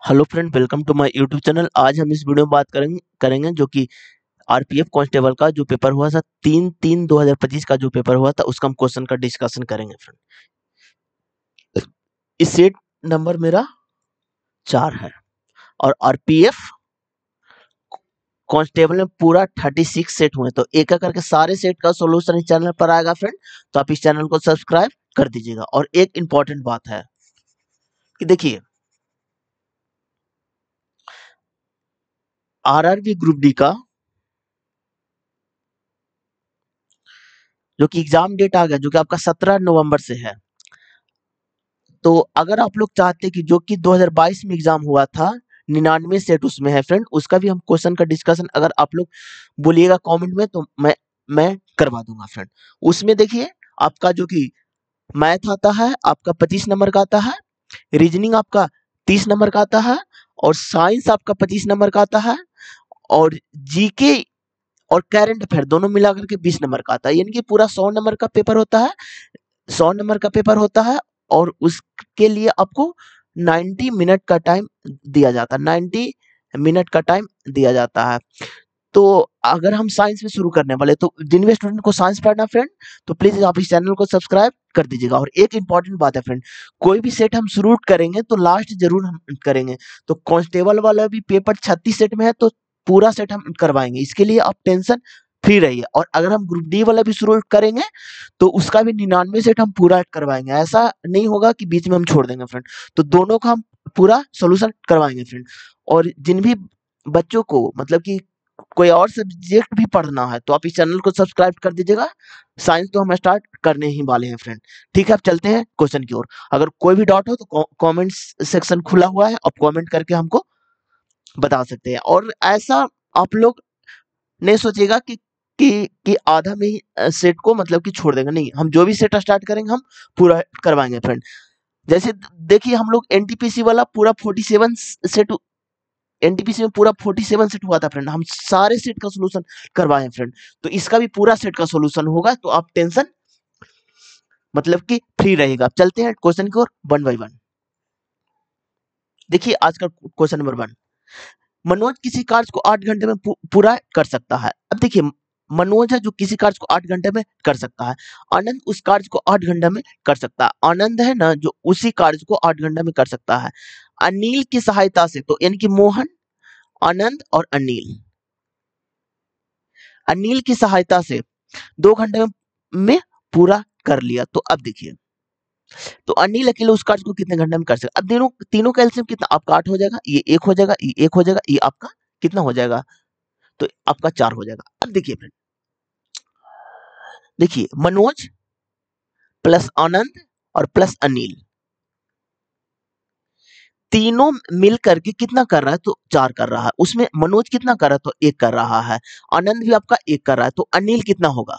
Hello friend, welcome to my YouTube channel. आज हम इस वीडियो में बात करेंगे जो कि आरपीएफ कांस्टेबल का जो पेपर हुआ था 3/3/2025 का जो पेपर हुआ था उसका हम क्वेश्चन का डिस्कशन करेंगे फ्रेंड। इस सेट नंबर मेरा 4 है और आरपीएफ कांस्टेबल में पूरा 36 सेट हुए, तो एक एक करके सारे सेट का सॉल्यूशन इस चैनल पर आएगा फ्रेंड। तो आप इस चैनल को सब्सक्राइब कर दीजिएगा। और एक इंपॉर्टेंट बात है कि देखिए, आरआरबी ग्रुप डी का जो कि एग्जाम डेट आ गया, जो कि आपका 17 नवंबर से है। तो अगर आप लोग चाहते हैं कि जो कि 2022 में एग्जाम हुआ था 99 सेट उसमें है फ्रेंड, उसका भी हम क्वेश्चन का डिस्कशन अगर आप लोग बोलिएगा कमेंट में तो मैं करवा दूंगा फ्रेंड। उसमें देखिए, आपका जो कि मैथ आता है आपका 25 नंबर का आता है, रीजनिंग आपका 30 नंबर का आता है, और साइंस आपका 25 नंबर का आता है, और जीके और करंट अफेयर दोनों मिलाकर के 20 नंबर का आता है। यानी कि पूरा 100 नंबर का पेपर होता है। 100 नंबर का पेपर होता है और उसके लिए आपको 90 मिनट का टाइम दिया जाता है। 90 मिनट का टाइम दिया जाता है। तो अगर हम साइंस में शुरू करने वाले, तो जिन भी स्टूडेंट को साइंस पढ़ना फ्रेंड, तो प्लीज आप इस चैनल को सब्सक्राइब कर दीजिएगा। और एक इंपॉर्टेंट बात है फ्रेंड, कोई भी सेट हम शुरू करेंगे तो लास्ट जरूर हम करेंगे। तो कांस्टेबल वाला भी पेपर 36 सेट में है, तो पूरा सेट हम करवाएंगे। इसके लिए आप टेंशन फ्री रहिए। और अगर हम ग्रुप डी वाला भी शुरू करेंगे तो उसका भी 99 सेट हम पूरा करवाएंगे। ऐसा नहीं होगा कि बीच में हम छोड़ देंगे फ्रेंड। तो दोनों का हम पूरा सोल्यूशन करवाएंगे फ्रेंड। और जिन भी बच्चों को मतलब कि कोई और सब्जेक्ट भी पढ़ना है तो आप इस चैनल को सब्सक्राइब कर दीजिएगा। साइंस तो हम स्टार्ट करने ही वाले हैं फ्रेंड। ठीक है, अब चलते हैं क्वेश्चन की ओर। अगर कोई भी डाउट हो तो कमेंट सेक्शन खुला हुआ है, आप कमेंट करके हमको बता सकते हैं। और ऐसा आप लोग नहीं सोचिएगा कि आधा में ही सेट को मतलब कि छोड़ देंगे, नहीं। हम जो भी सेट स्टार्ट करेंगे हम पूरा करवाएंगे फ्रेंड। जैसे देखिए, हम लोग एनटीपीसी वाला पूरा 47 सेट, एनटीपीसी में पूरा 47 सेट हुआ था फ्रेंड। हम सारे सेट का सोल्यूशन करवाए फ्रेंड। तो इसका भी पूरा सेट का सोल्यूशन होगा, तो आप टेंशन मतलब कि फ्री रहेगा। चलते हैं क्वेश्चन की ओर वन बाय वन। देखिए, आज का क्वेश्चन नंबर 1, मनोज किसी कार्य को 8 घंटे में पूरा कर सकता है। अब देखिए, मनोज है जो किसी कार्य को 8 घंटे में कर सकता है। आनंद उस कार्य को 8 घंटे में कर सकता है। आनंद है ना जो उसी कार्य को 8 घंटे में कर सकता है। अनिल की सहायता से, तो यानी कि मोहन, आनंद और अनिल, अनिल की सहायता से 2 घंटे में पूरा कर लिया। तो अब देखिए, तो अनिल अकेले उस कार्य को कितने घंटे में कर सकता है। अब तीनों तीनों का एलसीएम कितना आपका 8 हो जाएगा, ये 1 हो जाएगा, ये 1 हो जाएगा, ये आपका कितना हो जाएगा, तो आपका 4 हो जाएगा। अब देखिए फ्रेंड, देखिए मनोज प्लस आनंद और प्लस अनिल तीनों मिल करके कितना कर रहा है, तो 4 कर रहा है। उसमें मनोज कितना कर रहा है, तो 1 कर रहा है। आनंद भी आपका 1 कर रहा है, तो अनिल कितना होगा,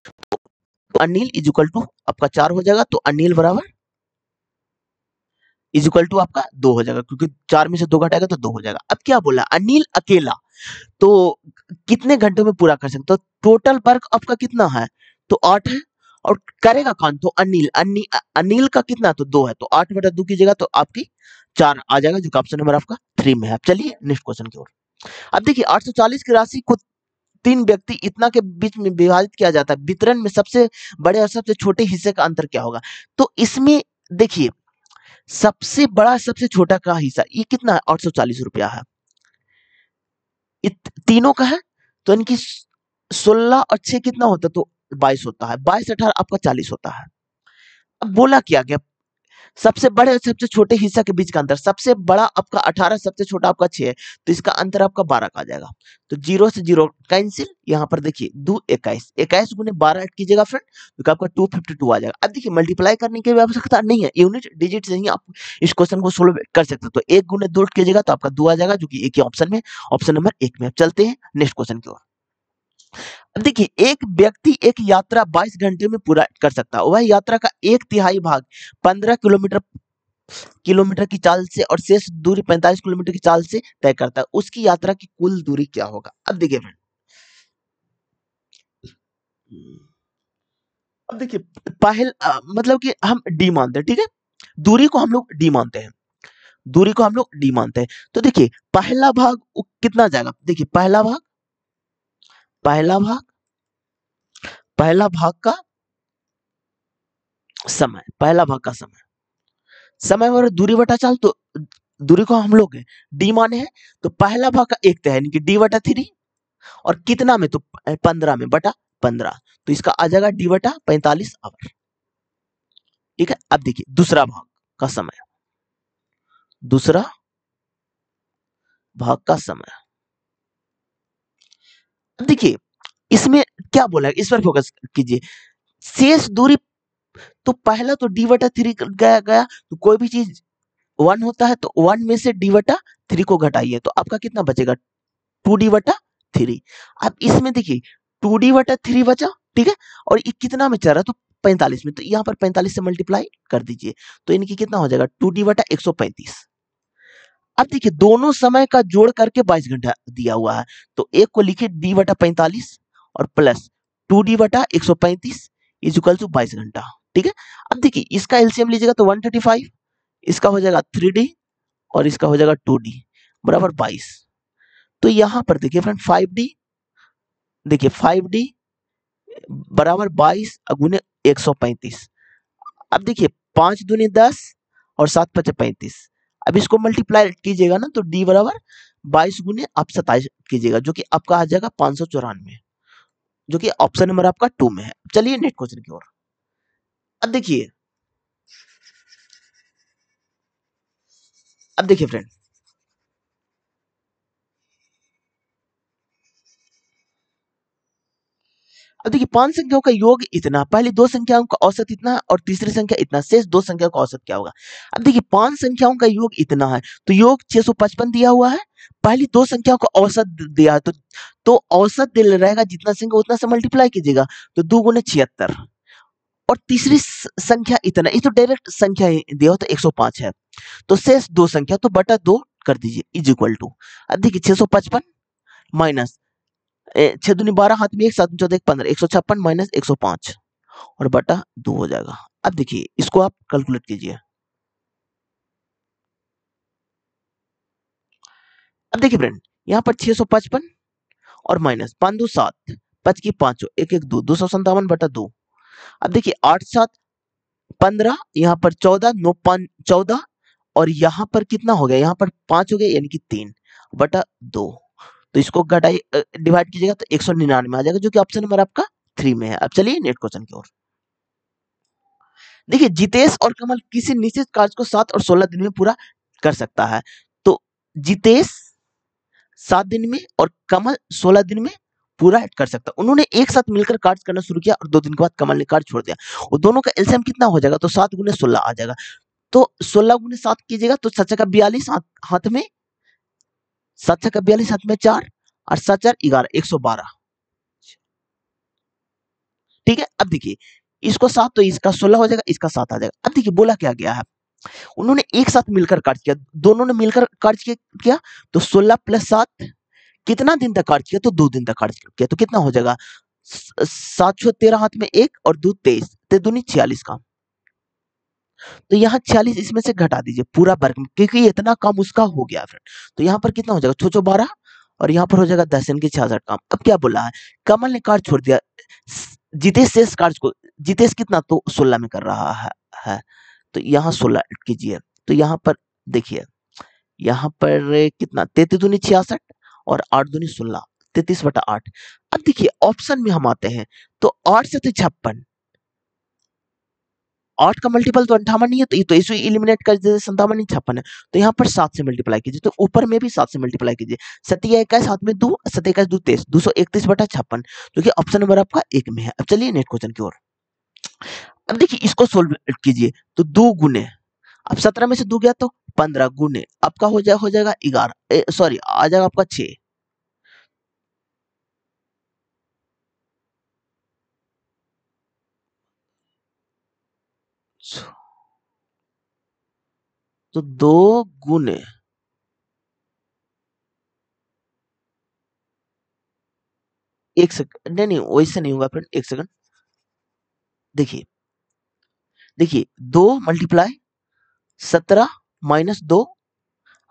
तो अनिल इज इक्वल टू आपका 4 हो जाएगा। तो अनिल बराबर इज इक्वल टू आपका 2 हो जाएगा, क्योंकि 4 में से 2 घटाएगा तो 2 हो जाएगा। अब क्या बोला, अनिल अकेला तो कितने घंटों में पूरा कर सकते हो। टोटल वर्क आपका कितना है, तो 8 है। और करेगा कौन, तो अनिल का कितना, तो 2 है। तो 8/2 कीजिएगा तो आपकी 4 आ जाएगा, जो कि ऑप्शन नंबर आपका 3 में है। अब चलिए नेक्स्ट क्वेश्चन की ओर। अब देखिए, 840 की राशि को 3 व्यक्ति इतना के बीच में विभाजित किया जाता है। वितरण में सबसे बड़े और सबसे छोटे हिस्से का अंतर क्या होगा। तो इसमें देखिए, सबसे बड़ा सबसे छोटा का हिस्सा ये कितना है, 840 रुपया है। तीनों का है, तो इनकी 16 और 6 कितना होता है, तो 22 होता है। 22 18 आपका 40 होता है। अब बोला क्या गया, सबसे बड़े और सबसे छोटे हिस्सा के बीच का अंतर, सबसे बड़ा आपका 18, सबसे छोटा आपका 6 है, तो इसका अंतर आपका 12 का आ जाएगा। तो 0 से 0 कैंसिल। यहाँ पर देखिए 2 21, 21 गुने 12 ऐड कीजिएगा फ्रेंड, तो आपका 252 आ जाएगा। अब देखिए, मल्टीप्लाई करने की भी आवश्यकता नहीं है, यूनिट डिजिट से ही आप इस क्वेश्चन को सोल्व कर सकते हो। तो 1 गुने 2 कीजिएगा तो आपका 2 आ जाएगा, जो कि एक ही ऑप्शन में, ऑप्शन नंबर 1 में। अब चलते हैं नेक्स्ट क्वेश्चन की ओर। अब देखिए, एक व्यक्ति एक यात्रा 22 घंटे में पूरा कर सकता है। वह यात्रा का 1/3 भाग 15 किलोमीटर किलोमीटर की चाल से और शेष दूरी 45 किलोमीटर की चाल से तय करता है। उसकी यात्रा की कुल दूरी क्या होगा। अब देखिए फ्रेंड, अब देखिए मतलब कि हम डी मानते हैं, ठीक है। दूरी को हम लोग डी मानते हैं। दूरी को हम लोग डी मानते हैं। तो देखिए पहला भाग कितना जाएगा, देखिए पहला भाग पहला भाग का समय, पहला भाग का समय और दूरी बटा चाल, तो दूरी को हम लोग डी माने हैं, तो पहला भाग का एक तय यानी कि डी बटा 3, और कितना में, तो 15 में बटा 15, तो इसका आ जाएगा डी बटा 45 आवर। ठीक है, अब देखिए दूसरा भाग का समय, दूसरा भाग का समय। अब देखिए इसमें क्या बोला है, इस पर फोकस कीजिए। शेष दूरी, तो पहला तो डी बटा 3 गया गया, तो कोई भी चीज 1 होता है तो 1 में से डी बटा 3 को घटाइए, तो आपका कितना बचेगा, 2d बटा 3। अब इसमें देखिए 2d बटा 3 बचा, ठीक है, और ये कितना में चल रहा है, तो 45 में, तो यहाँ पर 45 से मल्टीप्लाई कर दीजिए, तो इनकी कितना हो जाएगा, 2d बटा 135। अब देखिए दोनों समय का जोड़ करके 22 घंटा दिया हुआ है, तो एक को लिखिए d बटा 45 और प्लस 2d बटा 135 इज इक्वल टू 22 घंटा। ठीक है, अब देखिए इसका एलसीएम लीजिएगा तो 135, इसका हो जाएगा 3d और इसका हो जाएगा 2d बराबर 22। तो यहाँ पर देखिए फ्रेंड 5d, देखिए 5d बराबर 22 गुने 135। अब देखिए 5 दूनी 10 और 7 पचे 35। अब इसको मल्टीप्लाई कीजिएगा ना, तो d बराबर 22 गुने आप 27 कीजिएगा, जो कि आपका आ जाएगा 594, जो कि ऑप्शन नंबर आपका 2 में है। चलिए नेक्स्ट क्वेश्चन की ओर। अब देखिए फ्रेंड, अब देखिए 5 संख्याओं का योग इतना, पहली 2 संख्याओं का औसत इतना और तीसरी संख्या इतना, शेष 2 संख्याओं का औसत क्या होगा। अब देखिए 5 संख्याओं का योग इतना है, तो योग 655 दिया हुआ है, पहली 2 संख्याओं का औसत दिया है, तो औसत दिल रहेगा, जितना संख्या उतना से मल्टीप्लाई कीजिएगा, तो 2 गुने 76, और तीसरी संख्या इतना, ये तो डायरेक्ट संख्या ही दिया हो तो 105 है, तो शेष 2 संख्या तो बटा 2 कर दीजिए इज इक्वल टू। अब देखिए 655 माइनस 6 दूनी 12, हाथ में 1, 7 14 15, 156 माइनस 105 और बटा 2 हो जाएगा। अब देखिए इसको आप कैलकुलेट कीजिए। अब देखिए फ्रेंड, यहाँ पर 655 और माइनस 5 2 7, 5 की 5 1 1 2, 257 बटा 2। अब देखिए 8 7 15, यहाँ पर 14 9 5 14, और यहाँ पर कितना हो गया, यहाँ पर 5 हो गया यानी कि 3 बटा 2। तो इसको घटाई डिवाइड कीजिएगा तो 199 आ जाएगा, जो कि ऑप्शन नंबर आपका 3 में है। अब चलिए नेक्स्ट क्वेश्चन की ओर। देखिए जितेश और कमल किसी निश्चित कार्य को 7 और 16 दिन में पूरा कर सकता है, तो जितेश 7 दिन में और कमल 16 दिन में पूरा कर सकता है। उन्होंने एक साथ मिलकर कार्य करना शुरू किया और 2 दिन के बाद कमल ने कार्य छोड़ दिया, और दोनों का एलसीएम कितना हो जाएगा, तो 7 गुने 16 आ जाएगा, तो 16 गुने 7 कीजिएगा तो 7 का 42, हाथ में 7 का 42, हाथ में 4 और 7 4 11, 112। ठीक है, अब देखिए इसको 7 तो इसका 16 हो जाएगा, इसका 7 आ जाएगा। अब देखिए बोला क्या गया है, उन्होंने एक साथ मिलकर कार्य किया, दोनों ने मिलकर कार्य किया, तो 16 प्लस 7 कितना दिन तक कार्य किया, तो 2 दिन तक कार्य किया, तो कितना हो जाएगा, 7 6 13, हाथ में 1 और 2 23, 3 दूनी 46 का, तो यहाँ 46 इसमें से घटा दीजिए पूरा वर्ग में, क्योंकि इतना काम उसका हो गया फ्रेंड, तो यहाँ पर कितना हो जाएगा, 6 6 12 और यहाँ पर हो जाएगा 10 इनके 66 काम। अब क्या बोला है, कमल ने कार्य छोड़ दिया, जितेश शेष कार्य को, जितेश कितना तो 16 में कर रहा है, तो यहाँ 16 कीजिए, तो यहाँ पर देखिए यहाँ पर कितना, 33 दूनी 66 और 8 दूनी 16, 33 बटा 8। अब देखिए ऑप्शन में हम आते हैं, तो 8 से 56, 8 का मल्टीपल तो 58 नहीं है, तो ये तो इसे एलिमिनेट कर दीजिए, 57 56 है, तो यहाँ पर 7 से मल्टीप्लाई कीजिए, तो ऊपर में भी 7 से मल्टीप्लाई कीजिए, 7 21, हाथ में 2, 7 21 2 23, 231 बटा 56, जो कि ऑप्शन नंबर आपका 1 में है। अब चलिए नेक्स्ट क्वेश्चन की ओर। अब देखिए इसको सोल्व कीजिए, तो 2 गुने, अब 17 में से 2 गया तो 15 गुने आपका हो जाएगा 11, सॉरी आ जाएगा आपका 6, तो 2 गुने, एक सेकंड, नहीं नहीं वैसे नहीं होगा फ्रेंड, एक सेकंड, देखिए देखिए 2 मल्टीप्लाई 17 माइनस 2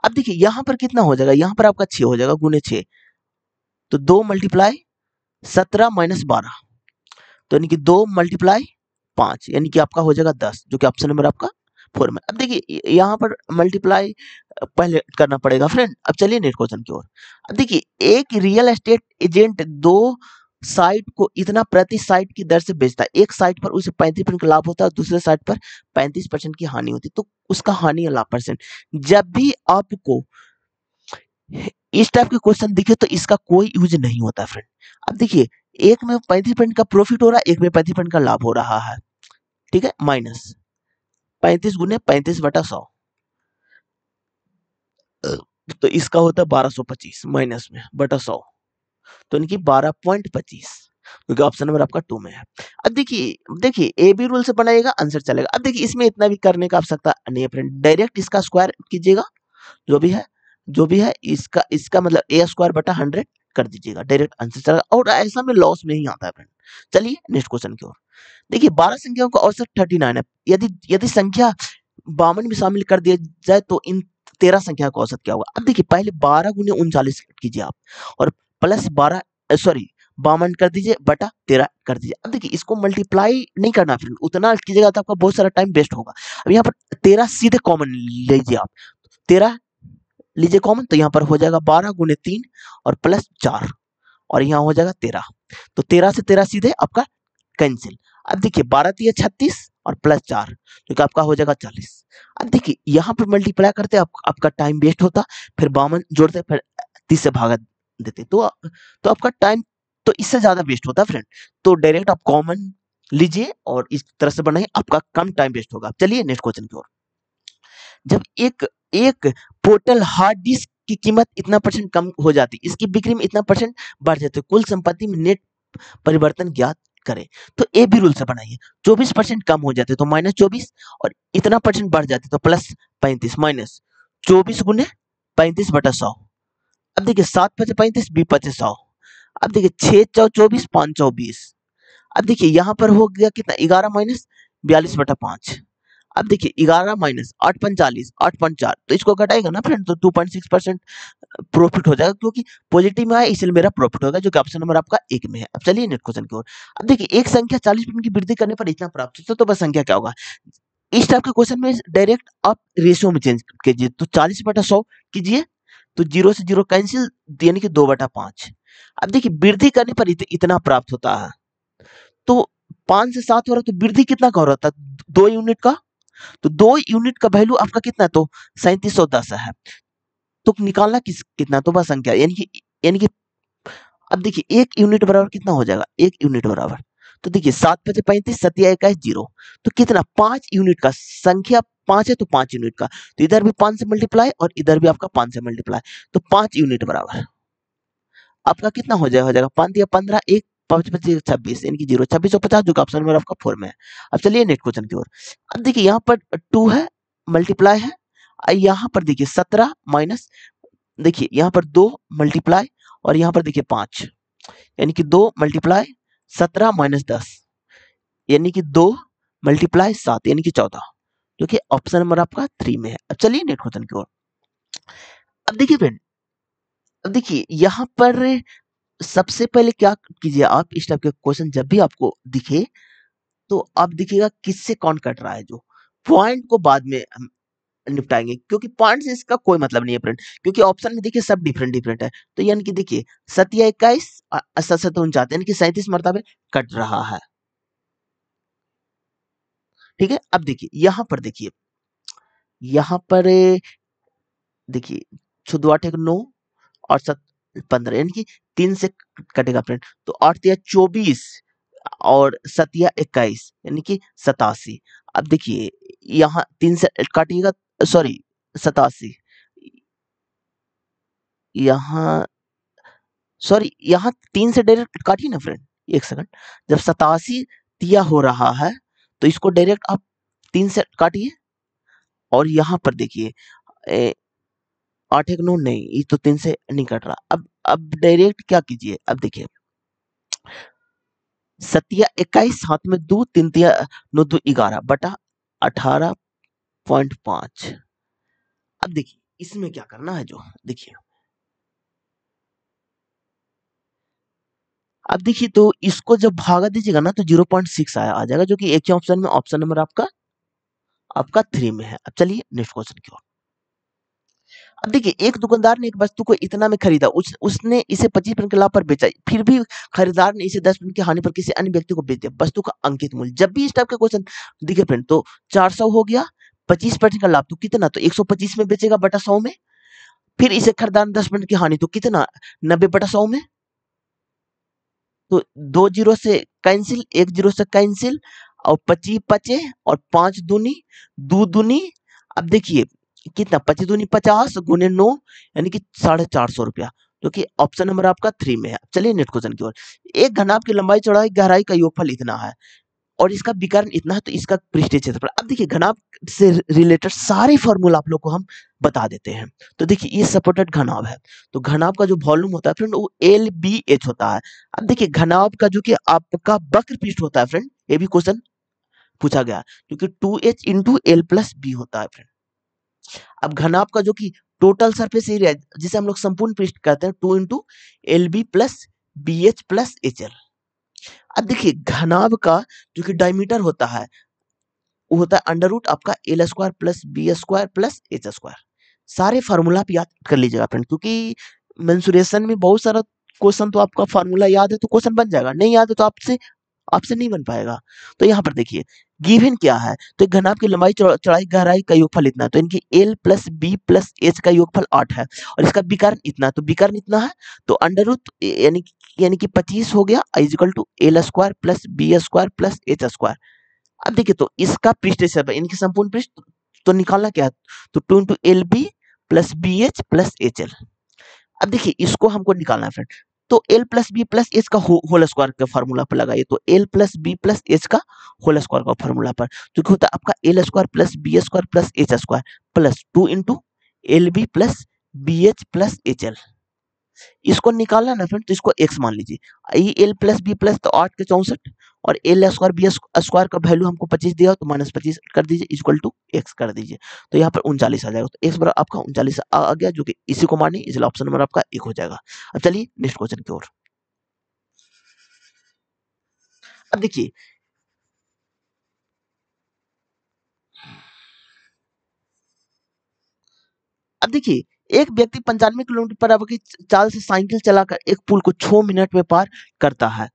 अब देखिए यहाँ पर कितना हो जाएगा, यहाँ पर आपका 6 हो जाएगा गुने 6, तो 2 मल्टीप्लाई 17 माइनस 12, तो यानी कि 2 मल्टीप्लाई 5, यानी कि आपका हो जाएगा 10, जो कि ऑप्शन नंबर आपका 4 में। अब देखिए यहाँ पर मल्टीप्लाई पहले करना पड़ेगा फ्रेंड। अब चलिए नेक्स्ट क्वेश्चन की ओर। अब देखिए एक रियल एस्टेट एजेंट दो साइट को इतना प्रति साइट की दर से बेचता है, एक साइट पर उसे 35% का लाभ होता है, दूसरे साइट पर 35% की हानि होती है, तो उसका हानि या लाभ परसेंट। जब भी आपको इस टाइप के क्वेश्चन दिखे तो इसका कोई यूज नहीं होता फ्रेंड। अब देखिए एक में 35% का प्रॉफिट हो रहा है, एक में 35% का लाभ हो रहा है, ठीक है, माइनस 35 गुने 35/100, तो इसका होता है 1225 माइनस में बटा 100, तो इनकी 12.25, क्योंकि ऑप्शन नंबर आपका 2 में है। अब देखिए देखिए ए बी रूल से बनाइएगा आंसर चलेगा। अब देखिए इसमें इतना भी करने का आवश्यकता नहीं है फ्रेंड, डायरेक्ट इसका स्क्वायर कीजिएगा, जो भी है इसका इसका मतलब ए स्क्वायर बटा 100 कर दीजिएगा, डायरेक्ट आंसर चलेगा, और ऐसा में लॉस नहीं आता है फ्रेंड। चलिए नेक्स्ट क्वेश्चन की ओर। देखिए 12 संख्याओं का औसत 39 है, यदि यदि संख्या 52 में शामिल कर दिया जाए तो इन 13 संख्या का औसत क्या होगा। अब देखिए पहले 12 गुने 39 कीजिए आप, और प्लस 12 सॉरी 52 कर दीजिए बटा 13 कर दीजिए। अब देखिए इसको मल्टीप्लाई नहीं करना फ्रेंड, उतना कीजिएगा तो आपका बहुत सारा टाइम वेस्ट होगा। अब यहाँ पर 13 सीधे कॉमन लीजिए आप, 13 लीजिए कॉमन, तो यहाँ पर हो जाएगा 12 गुने 3 और प्लस 4, और यहाँ हो जाएगा 13, तो 13 से 13 सीधे आपका कैंसिल। अब देखिए 12 3 36 और प्लस 4, जो कि आपका हो जाएगा 40। अब देखिए यहाँ पर मल्टीप्लाई करते आपका टाइम वेस्ट होता, फिर 52 जोड़ते, फिर 30 से भागा देते, तो आपका टाइम तो इससे ज्यादा वेस्ट होता फ्रेंड। तो डायरेक्ट आप कॉमन लीजिए और इस तरह से बनाइए, आपका कम टाइम वेस्ट होगा। चलिए नेक्स्ट क्वेश्चन की ओर। जब एक एक पोर्टल हार्ड डिस्क की कीमत इतना परसेंट कम हो जाती, इसकी बिक्री में इतना परसेंट बढ़ जाते, कुल संपत्ति में नेट परिवर्तन ज्ञात करें। तो ए बी रूल से बनाइए, 24% कम हो जाते तो माइनस 24, और इतना परसेंट बढ़ जाते तो प्लस 35, माइनस 24 गुने 35/100। अब देखिए 7 5 35, 20 5 100। अब देखिए 6 4 24, 5 4 20। अब देखिए यहाँ पर हो गया कितना, 11 माइनस 42/5। अब देखिए 11 माइनस 8 45, 8.4, तो इसको घटाएगा ना फ्रेंड, तो 2.6% प्रॉफिट हो जाएगा, क्योंकि पॉजिटिव में है इसलिए मेरा प्रॉफिट होगा, जो कि ऑप्शन नंबर आपका 1 में है। अब चलिए नेक्स्ट क्वेश्चन की ओर। अब देखिए एक संख्या 40% की वृद्धि करने पर इतना प्राप्त होता है, तो बस संख्या क्या होगा। इस टाइप के क्वेश्चन में डायरेक्ट आप रेशियो में चेंज कीजिए, तो 40/100 कीजिए, तो 0 से 0 कैंसिल, यानी कि 2/5। अब देखिए वृद्धि करने पर इतना प्राप्त होता है, तो 5 से 7 हो रहा है, तो वृद्धि कितना का हो रहा था, 2 यूनिट का, तो 2 यूनिट का वैल्यू आपका कितना है, तो 3710 है। तो निकालना कितना, तो बस संख्या, यानी कि अब देखिए 1 यूनिट बराबर कितना हो जाएगा, 1 यूनिट बराबर, तो देखिए 7 5 35, 7 21 0, तो कितना 5 यूनिट का, संख्या 5 है तो 5 यूनिट का, तो इधर भी 5 से मल्टीप्लाई और इधर भी आपका 5 से मल्टीप्लाई, तो 5 यूनिट बराबर आपका कितना हो जाएगा 5 या 15, 1 5 25 26, यानी कि 0 2650, जो कि ऑप्शन नंबर आपका 4 में है। अब चलिए नेक्स्ट क्वेश्चन की ओर। अब देखिए यहाँ पर 2 है, मल्टीप्लाई है, यहाँ पर देखिए 17 माइनस, देखिए यहाँ पर 2 मल्टीप्लाई, और यहाँ पर देखिए 5, यानी कि 2 मल्टीप्लाई 17 माइनस 10, यानी कि 2 मल्टीप्लाई 7, यानी कि 14, जो कि ऑप्शन नंबर आपका 3 में है। अब चलिए नेक्स्ट क्वेश्चन की ओर। अब देखिए फ्रेंड, अब देखिए यहाँ पर सबसे पहले क्या कीजिए आप, इस टाइप के क्वेश्चन जब भी आपको दिखे तो आप देखिएगा किससे काउंट कट रहा है, जो पॉइंट को बाद में हम निपटाएंगे, क्योंकि पॉइंट से इसका कोई मतलब नहीं है फ्रेंड, क्योंकि ऑप्शन में देखिए सब डिफरेंट डिफरेंट है, तो यानी कि देखिए 7 या 21 7 7 49, यानी कि 37 मरतबे कट रहा है, ठीक है। अब देखिए यहाँ पर देखिए, यहाँ पर देखिए 14 8 9 और 7 15, यानी कि 3 से कटेगा फ्रेंड, तो 8 या 24 और 7 या 21, यानी कि 87। अब देखिए यहाँ 3 से काटिएगा, सॉरी 87, यहाँ सॉरी यहाँ 3 से डायरेक्ट काटिए ना फ्रेंड, एक सेकंड, जब 87 तिया हो रहा है तो इसको डायरेक्ट आप 3 से काटिए, और यहाँ पर देखिए 8 1 9 नहीं, ये तो 3 से नहीं कट रहा। अब डायरेक्ट क्या कीजिए, अब देखिए 7 या 21, हाथ में 2, 3 तिया 9 2 11 बटा 18.5। अब देखिए इसमें क्या करना है जो देखिए, अब देखिए तो इसको जब भागा दीजिएगा ना तो 0.6 आ जाएगा, जो कि एक ही ऑप्शन में, ऑप्शन नंबर आपका 3 में है। अब चलिए नेक्स्ट क्वेश्चन की ओर। अब देखिए, एक दुकानदार ने एक वस्तु को इतना में खरीदा, उसने इसे 25% के लाभ पर बेचा, फिर भी खरीदार ने इसे 10% की हानि पर किसी अन्य व्यक्ति को बेच दिया। वस्तु का अंकित मूल्य, जब भी इस टाइप का क्वेश्चन दिखे फ्रेंड, तो 400 हो गया, 25% का लाभ तो कितना, तो 125 में बेचेगा बटा 100 में, फिर इसे खरीदार ने 10% की हानि तो कितना, 90 बटा 100 में। तो 2 जीरो से कैंसिल, 1 जीरो से कैंसिल, और 25 बचे, और 5 दूनी 2 दूनी, अब देखिए कितना, 25 दूनी 50 गुने 9, यानी कि 450 रुपया, जो कि ऑप्शन नंबर आपका 3 में है। चलिए नेक्स्ट क्वेश्चन की ओर। एक घनाभ की लंबाई चौड़ाई गहराई का योगफल इतना है और इसका विकर्ण इतना है, तो इसका पृष्ठीय क्षेत्रफल। अब देखिए, घनाभ से रिलेटेड सारे फॉर्मूला आप लोग को हम बता देते हैं। तो देखिए, ये सपोर्टेड घनाभ है, तो घनाभ का जो वॉल्यूम होता है फ्रेंड, वो एल बी एच होता है। अब देखिए, घनाभ का जो कि आपका वक्र पृष्ठ होता है फ्रेंड, ये भी क्वेश्चन पूछा गया, क्योंकि 2h into L plus B होता है फ्रेंड। अब घनाभ का जो कि टोटल सरफेस एरिया, जिसे हम लोग संपूर्ण पृष्ठ कहते हैं, 2 into l b plus b h plus h l. अब देखिए, घनाभ का जो कि डायमीटर होता है, वो होता है अंडर रूट आपका l square plus b square plus h square. सारे फार्मूला आप याद कर लीजिएगा फ्रेंड, क्योंकि मेंसुरेशन में बहुत सारा क्वेश्चन, तो आपका फार्मूला याद है तो क्वेश्चन बन जाएगा, नहीं याद है तो आपसे आपसे नहीं बन पाएगा। तो यहाँ पर देखिए, गिवन क्या है, तो एक घनाभ की लंबाई चौड़ाई गहराई का योगफल इतना है, तो इनकी l plus b plus h का योगफल 8 है, और इसका विकर्ण इतना है, तो विकर्ण इतना है, तो अंडर रूट यानी कि 25 हो गया, equal to l square plus b square plus h square. अब देखिए, तो इसका पृष्ठ क्षेत्रफल, इनकी संपूर्ण पृष्ठ तो निकालना क्या है, तो 2 into l b plus b h plus h l. अब देखिए, इसको हमको निकालना है फ्रेंड, तो l plus b plus h का होल स्क्वायर का फॉर्मूला पर लगाइए, तो l plus b plus h का होल स्क्वायर का फॉर्मूला पर, जो कि होता है आपका l square plus b square plus h square plus 2 into l b plus b h plus h l. इसको निकालना ना फ्रेंड, तो इसको x मान लीजिए, ये एल प्लस बी प्लस तो 8 के 64, और एल स्क्वायर बी स्क्वायर का वैल्यू हमको 25 दिया, तो माइनस 25 कर दीजिए, इक्वल टू x कर दीजिए, तो यहाँ पर 39 आ जाएगा, तो x बराबर आपका 39 आ गया, जो कि इसी को मानिए, इसलिए ऑप्शन नंबर आपका 1 हो जाएगा। अब चलिए नेक्स्ट क्वेश्चन की ओर। अब देखिए, अब देखिए, एक व्यक्ति 95 किलोमीटर पर आवर की चाल से साइकिल चलाकर एक पुल को 6 मिनट में पार करता है।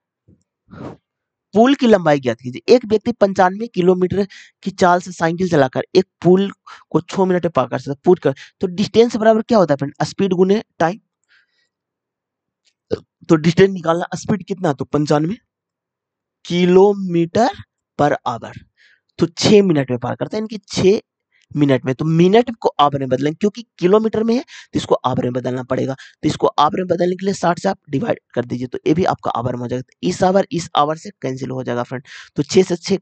पुल की लंबाई ज्ञात कीजिए। एक व्यक्ति 95 किलोमीटर की चाल से साइकिल चलाकर एक पुल को 6 मिनट में पार कर सकता है। पुल कर, तो डिस्टेंस बराबर क्या होता है फ्रेंड, स्पीड गुने टाइम। तो डिस्टेंस निकालना, स्पीड कितना, तो 95 किलोमीटर पर आवर, तो 6 मिनट में पार करता है, इनकी 6 मिनट में, तो मिनट को आवर में बदलें, क्योंकि किलोमीटर में है तो इसको आवर में बदलना पड़ेगा, तो इसको आवर में बदलने के लिए 60 से आप डिवाइड कर दीजिए, तो ये भी आपका आवर में हो जाएगा, तो इस आवर से कैंसिल हो जाएगा फ्रेंड, तो 6 से 6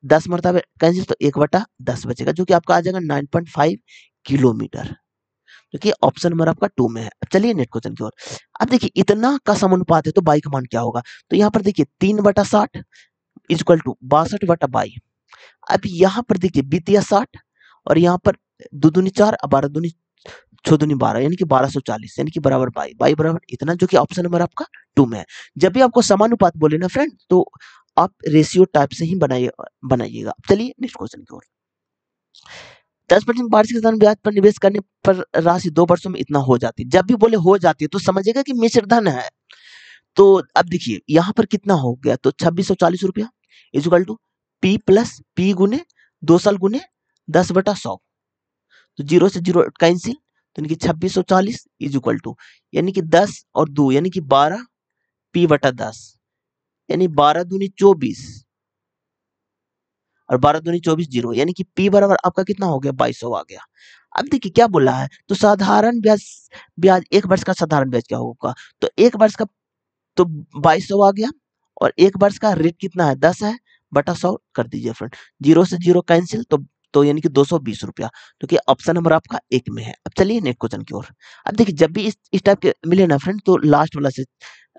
10 मरतबा कैंसिल, तो 1/10 बचेगा, जो कि आपका आ जाएगा 9.5 किलोमीटर, जो कि ऑप्शन नंबर आपका 2 में है। अब चलिए नेक्स्ट क्वेश्चन की ओर। अब देखिए, इतना का समानुपात है तो बाई का मान क्या होगा, तो यहाँ पर देखिए 3/60 इक्वल टू 62/22। अब यहाँ पर देखिए बीतिया 60, और यहाँ पर 2 दूनी 4, 12 दूनी 6 दूनी 12, यानी कि 1240, यानी कि बराबर बाई, बाई बराबर इतना, जो कि ऑप्शन नंबर आपका 2 में है। जब भी आपको समानुपात बोले ना फ्रेंड, तो आप रेशियो टाइप से ही बनाइएगा। चलिए नेक्स्ट क्वेश्चन की ओर। 10% वार्षिक धन ब्याज पर निवेश करने पर राशि 2 वर्षों में इतना हो जाती है। जब भी बोले हो जाती है तो समझिएगा कि मिश्र धन है। तो अब देखिए, यहाँ पर कितना हो गया, तो 2640 रुपया equal to p plus p गुने 2 साल गुने 10/100, तो 0 से 0 कैंसिल, तो यानी कि 2640 इज इक्वल टू, यानी कि 10 और 2 यानी कि 12 p/10, यानी 12 दूनी 24, और 12 दूनी 24 0, यानी कि p बराबर आपका कितना हो गया, 2200 आ गया। अब देखिए क्या बोला है, तो साधारण ब्याज, ब्याज 1 वर्ष का साधारण ब्याज क्या होगा, तो 1 वर्ष का तो 2200 आ गया, और 1 वर्ष का रेट कितना है, 10 है, बटा 100 कर दीजिए फ्रेंड, 0 से 0 कैंसिल, तो यानी कि 220 रुपया, तो कि ऑप्शन नंबर आपका 1 में है। अब चलिए नेक्स्ट क्वेश्चन की ओर। अब देखिए, जब भी इस टाइप के मिले ना फ्रेंड, तो लास्ट वाला से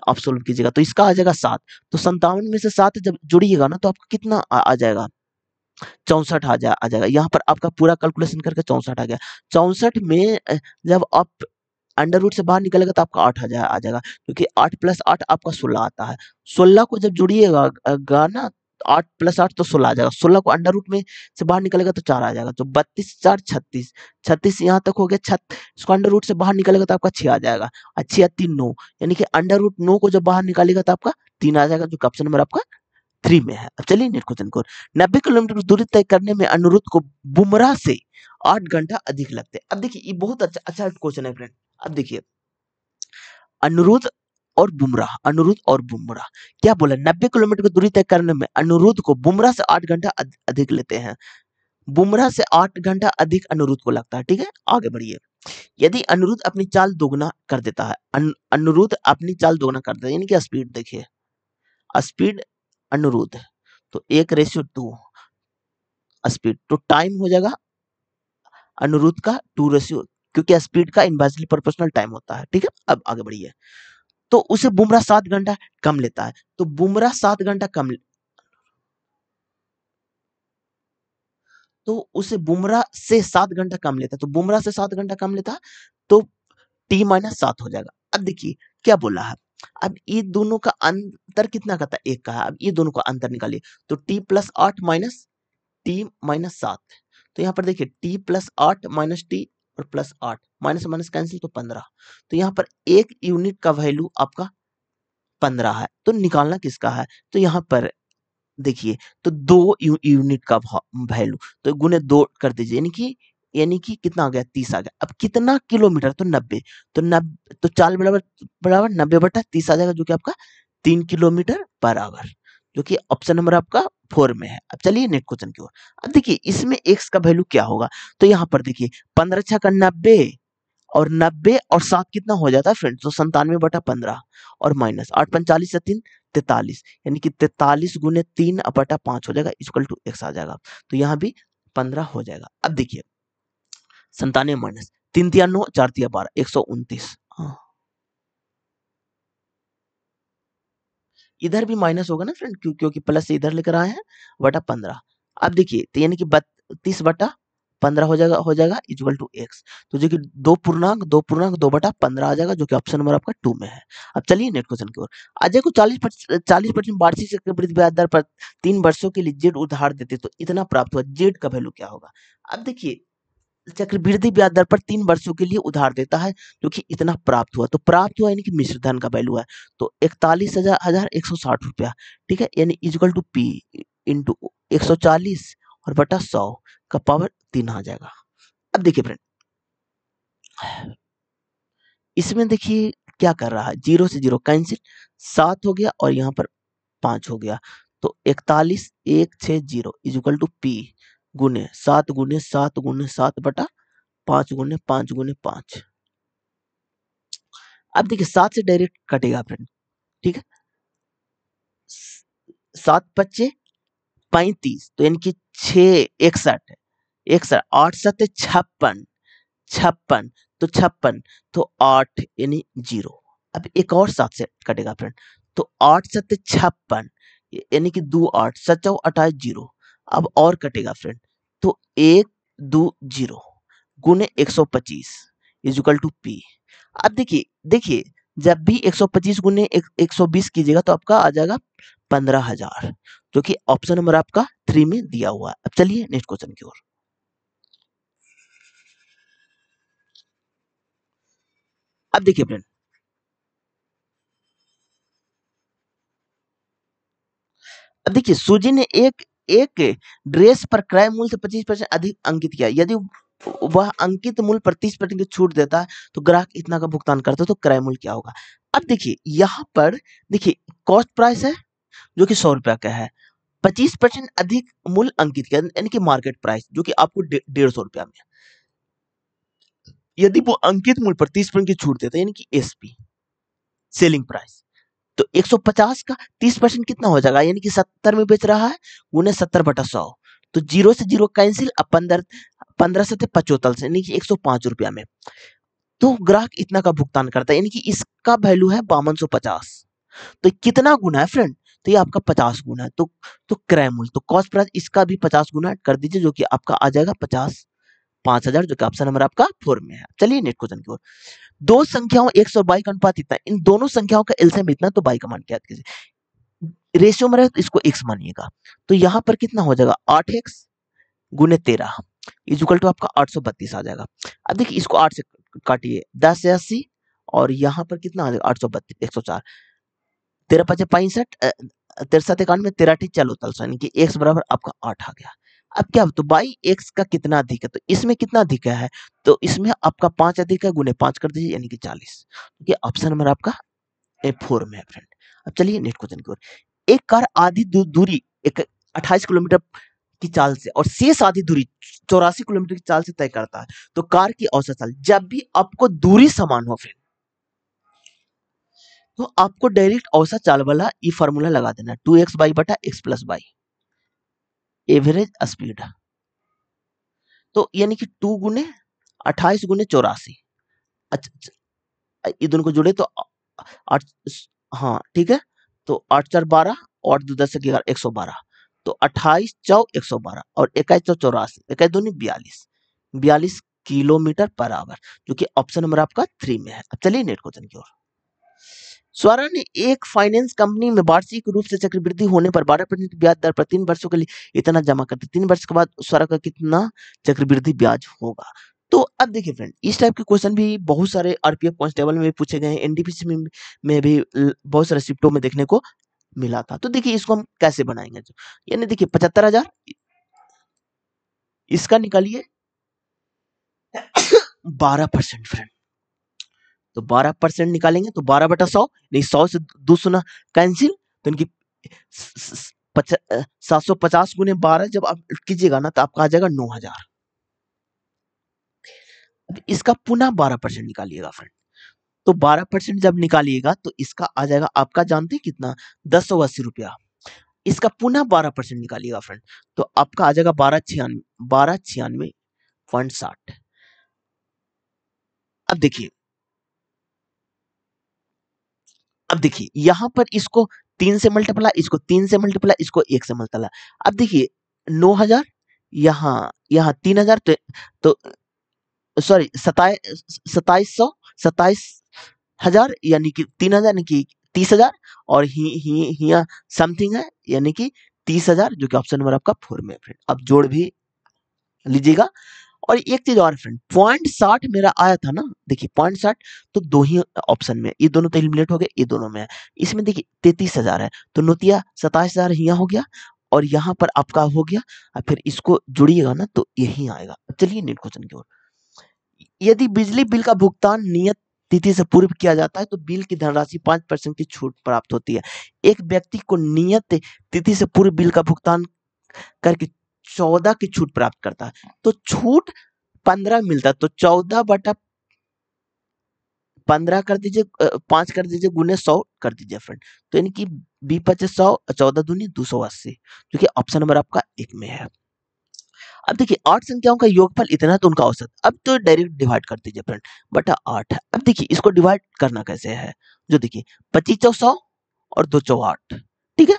आप सोल्व कीजिएगा, तो इसका आ जाएगा 7, तो 57 में से 7 जब जोड़िएगा ना, तो आपका कितना आ जाएगा, 64 आ जाएगा। यहाँ पर आपका पूरा कैलकुलेशन करके 64 आ गया। 64 में जब आप अंडर रूट से बाहर निकलेगा तो आपका 8 आ जाएगा, क्योंकि 8 + 8 आपका 16 आता है। 16 को जब जोड़िएगा ना, 8 + 8 तो 16 आ जाएगा। 16 को अंडर रूट में से बाहर निकलेगा तो 4 आ जाएगा, तो 32 4 36, 36 यहाँ तक हो गया। इसको अंडर रूट से बाहर निकलेगा तो आपका 6 आ जाएगा, और 6 या 3 9, यानी कि अंडर रूट 9 को जब बाहर निकालेगा तो आपका 3 आ जाएगा, जो कि ऑप्शन नंबर आपका 3 में है। अब चलिए नेक्स्ट क्वेश्चन को। 90 किलोमीटर की दूरी तय करने में अनिरुद्ध को बुमराह से 8 घंटा अधिक लगते हैं। अब देखिए ये बहुत अच्छा क्वेश्चन है फ्रेंड। अब देखिए अनिरुद्ध और बुमराह क्या बोला, 90 किलोमीटर की दूरी तय करने में अनिरुद्ध को बुमराह से 8 घंटा अधिक लेते हैं। बुमराह से 8 घंटा अधिक अनिरुद्ध को लगता है। ठीक है, आगे बढ़िए। यदि अनिरुद्ध अपनी चाल दोगुना कर देता है, अनिरुद्ध अपनी चाल दोगुना कर देता है, यानी कि स्पीड देखिए, स्पीड अनिरुद्ध, तो 1:2 स्पीड, तो टाइम हो जाएगा अनिरुद्ध का 2:, क्योंकि स्पीड का इनवर्सली प्रोपोर्शनल टाइम होता है। ठीक है, अब आगे बढ़िए। तो उसे बुमराह 7 घंटा कम लेता है, तो बुमराह 7 घंटा कम, तो उसे बुमराह से 7 घंटा कम लेता है, तो बुमराह से 7 घंटा कम लेता है, तो t-7 हो जाएगा। अब देखिए क्या बोला है, अब ये दोनों का अंतर कितना करता है, 1 का है। अब ये दोनों का अंतर निकालिए, तो t + 8 माइनस t-7, तो यहाँ पर देखिए t + 8 माइनस t और +8, माइनस माइनस कैंसिल, तो 15, तो यहाँ पर 1 यूनिट का वैल्यू आपका 15 है, तो निकालना किसका है, तो यहाँ पर देखिए, तो 2 यूनिट का वैल्यू, तो गुने 2 कर दीजिए, यानी कि कितना आ गया, 30 आ गया। अब कितना किलोमीटर, तो 90, तो 90, तो चाल बराबर बराबर 90/30 आ जाएगा, जो कि आपका 3 किलोमीटर पर आवर, जो कि ऑप्शन नंबर आपका 4 में है। अब चलिए नेक्स्ट क्वेश्चन की ओर। अब देखिए इसमें x का वैल्यू क्या होगा, तो यहाँ पर देखिए 15 × 6 = 90, और 90 और 7 कितना हो जाता है फ्रेंड्स, तो 97/15, और माइनस 8 × 5 = 40 से 3 43, यानी कि 43 × 3/5 हो जाएगा, इक्वल टू x आ जाएगा। तो यहाँ भी 15 हो जाएगा। अब देखिए 97 माइनस 3 × 9 4 × 12 129, हाँ इधर भी माइनस होगा ना फ्रेंड, क्योंकि प्लस से इधर लेकर आए हैं, बटा 15। अब देखिए तो यानी कि 32/15 हो जाएगा इक्वल टू x, तो जो कि 2.2/15 आ जाएगा, जो कि ऑप्शन नंबर आपका 2 में है। अब चलिए नेक्स्ट क्वेश्चन की ओर। अजय को 40% वार्षिक चक्रवृद्धि ब्याज दर पर 3 वर्षों के लिए जेड उधार देते तो इतना प्राप्त हुआ, जेड का वैल्यू क्या होगा। अब देखिए चक्रवृद्धि ब्याज दर पर 3 वर्षों के लिए उधार देता है, जो कि इतना प्राप्त हुआ, तो प्राप्त हुआ यानी कि मिश्र धन का वैल्यू है, तो 41,160 रुपया। ठीक है, यानी इक्वल टू p इंटू 140 और बटा 100 का पावर 3 आ जाएगा। अब देखिए फ्रेंड, इसमें देखिए क्या कर रहा है, 0 से 0 कैंसिल, 7 हो गया और यहाँ पर 5 हो गया, तो 41,160 इक्वल टू p गुने 7 गुने 7 गुने 7 बटा 5 गुने 5 गुने 5। अब देखिए 7 से डायरेक्ट कटेगा फ्रेंड। ठीक है, 7 × 5 = 35, तो यानी कि 6 61 61 8 × 7 = 56 56, तो 56, तो 8 यानी 0। अब एक और 7 से कटेगा फ्रेंड, तो 8 × 7 = 56, यानी कि 2 8 7 × 28 0। अब और कटेगा फ्रेंड, तो 1 2 0 गुने 125 इक्वल टू p। अब देखिए जब भी 125 गुने 120 कीजिएगा तो आपका आ जाएगा 15,000, जो कि ऑप्शन नंबर आपका 3 में दिया हुआ है। अब चलिए नेक्स्ट क्वेश्चन की ओर। अब देखिए फ्रेंड, अब देखिए सूजी ने एक एक ड्रेस पर क्रय मूल्य से 25% अधिक अंकित किया, यदि वह अंकित मूल्य पर 30% की छूट देता है तो ग्राहक इतना का भुगतान करता है, तो क्रय मूल्य क्या होगा। अब देखिए यहाँ पर देखिए कॉस्ट प्राइस है, जो कि 100 रुपया का है, 25% अधिक मूल्य अंकित किया, यानी कि मार्केट प्राइस, जो कि आपको 150 रुपया में, यदि वो अंकित मूल्य पर 30% की छूट देता है, यानी कि एसपी सेलिंग प्राइस, तो 150 का 30% कितना हो जाएगा, यानी कि 70 में बेच रहा है, गुने 70/100, तो 0 से 0 कैंसिल, अब 15 से 75 से, यानी कि 105 रुपया में, तो ग्राहक इतना का भुगतान करता है, यानी कि इसका वैल्यू है 5250। तो कितना गुना है फ्रेंड, तो ये आपका 50 गुना है। तो क्रय मूल्य, तो कॉस्ट प्राइस इसका भी 50 गुना कर दीजिए, जो कि आपका आ जाएगा 50,000, जो कि ऑप्शन नंबर आपका 4 में है। चलिए नेक्स्ट क्वेश्चन की ओर। दो संख्याओं 100 बाई का अनुपात इतना, इन दोनों संख्याओं का एलसीएम इतना, तो बाई का मान क्या कीजिए। रेशियो में रहे तो इसको x मानिएगा, तो यहाँ पर कितना हो जाएगा 8x गुने 13 इक्वल टू आपका 832 आ जाएगा। अब देखिए इसको 8 से काटिए, 10 से 80, और यहाँ पर कितना आ जाएगा 832, 104, 13 पचे 65, 63 91, 13 चलो तल, यानी कि x बराबर आपका 8 आ गया। अब क्या, तो बाई x का कितना अधिक है, तो इसमें कितना अधिक है, तो इसमें आपका 5 अधिक है, गुने 5 कर दीजिए, यानी कि 40। ये ऑप्शन नंबर आपका 4 में है फ्रेंड। अब चलिए नेक्स्ट क्वेश्चन की ओर। एक कार आधी दूरी एक 28 किलोमीटर की चाल से और शेष आधी दूरी 84 किलोमीटर की चाल से तय करता है, तो कार की औसत चाल, जब भी आपको दूरी समान हो फ्रेंड, तो आपको डायरेक्ट औसत चाल वाला ये फार्मूला लगा देना, 2x बाई बटा x plus by average speed. तो यानी कि 2 गुने 28 गुने 84, अच्छा ये दोनों को जोड़े तो 8, हाँ ठीक है, तो 8 4 12 और 2 10 11 112, तो 28 चौ 112 और 21 चौ 84, 21 दूनी 42 किलोमीटर पर आवर, जो कि ऑप्शन नंबर आपका 3 में है। अब चलिए नेक्स्ट क्वेश्चन की ओर। स्वरा ने एक फाइनेंस कंपनी में वार्षिक रूप से चक्रवृद्धि होने पर 12% ब्याज दर पर 3 वर्षों के लिए इतना जमा करते, 3 वर्ष के बाद स्वरा का कितना चक्रवृद्धि ब्याज होगा। तो अब देखिए फ्रेंड, इस टाइप के क्वेश्चन भी बहुत सारे आरपीएफ कांस्टेबल में भी पूछे गए हैं, एनडीपीसी में भी बहुत सारे शिफ्टों में देखने को मिला था। तो देखिए इसको हम कैसे बनाएंगे, यानी देखिए 75,000 इसका निकालिए 12% फ्रेंड, तो 12% निकालेंगे तो 12 बटा 100, नहीं 100 से 2 सुना कैंसिल, तो इनकी 750 गुने 12 जब आप कीजिएगा ना, तो आपका आ जाएगा 9,000। अब इसका पुनः 12% निकालिएगा फ्रेंड, तो 12% जब निकालिएगा तो इसका आ जाएगा आपका, जानते हैं कितना, 1080 रुपया। इसका पुनः 12% निकालिएगा फ्रेंड, तो आपका आ जाएगा 1296.60। अब देखिए यहां पर इसको 3 से मल्टीप्लाई, इसको 3 से मल्टीप्लाई, इसको 1 से मल्टीप्लाई। अब देखिए 9,000, यहाँ 3,000, तो सॉरी 27,000, यानी कि 3,000, यानी कि 30,000, और यहाँ समथिंग है, यानी कि 30,000, जो कि ऑप्शन नंबर आपका 4 में फ्रेंड। अब जोड़ भी लीजिएगा। और एक चीज और फ्रेंड, 0.60 मेरा आया था ना, देखिए 0.60, तो 2 ही ऑप्शन में, ये दोनों तो एलिमिनेट हो गए, ये दोनों में है। इसमें देखिए 33,000 है, तो नोतिया 27,000 यहाँ हो गया, और यहाँ पर आपका हो गया, और फिर इसको जोड़िएगा ना तो यही आएगा। चलिए नेक्स्ट क्वेश्चन की ओर। यदि बिजली बिल का भुगतान नियत तिथि से पूर्व किया जाता है, तो बिल की धनराशि 5% की छूट प्राप्त होती है। एक व्यक्ति को नियत तिथि से पूर्व बिल का भुगतान करके 14 की छूट प्राप्त करता है, तो छूट 15 मिलता है, तो 14 बटा 15 कर दीजिए, 5 कर दीजिए, गुने 100 कर दीजिए फ्रेंड, तो यानी कि 20 100, 14 दूनी 280, जो कि ऑप्शन नंबर आपका 1 में है। अब देखिए 8 संख्याओं का योगफल इतना, तो उनका औसत, अब तो डायरेक्ट डिवाइड कर दीजिए फ्रेंड, बटा 8 है। अब देखिए इसको डिवाइड करना कैसे है, जो देखिए 25 चौ 100 और 2 चौ 8, ठीक है।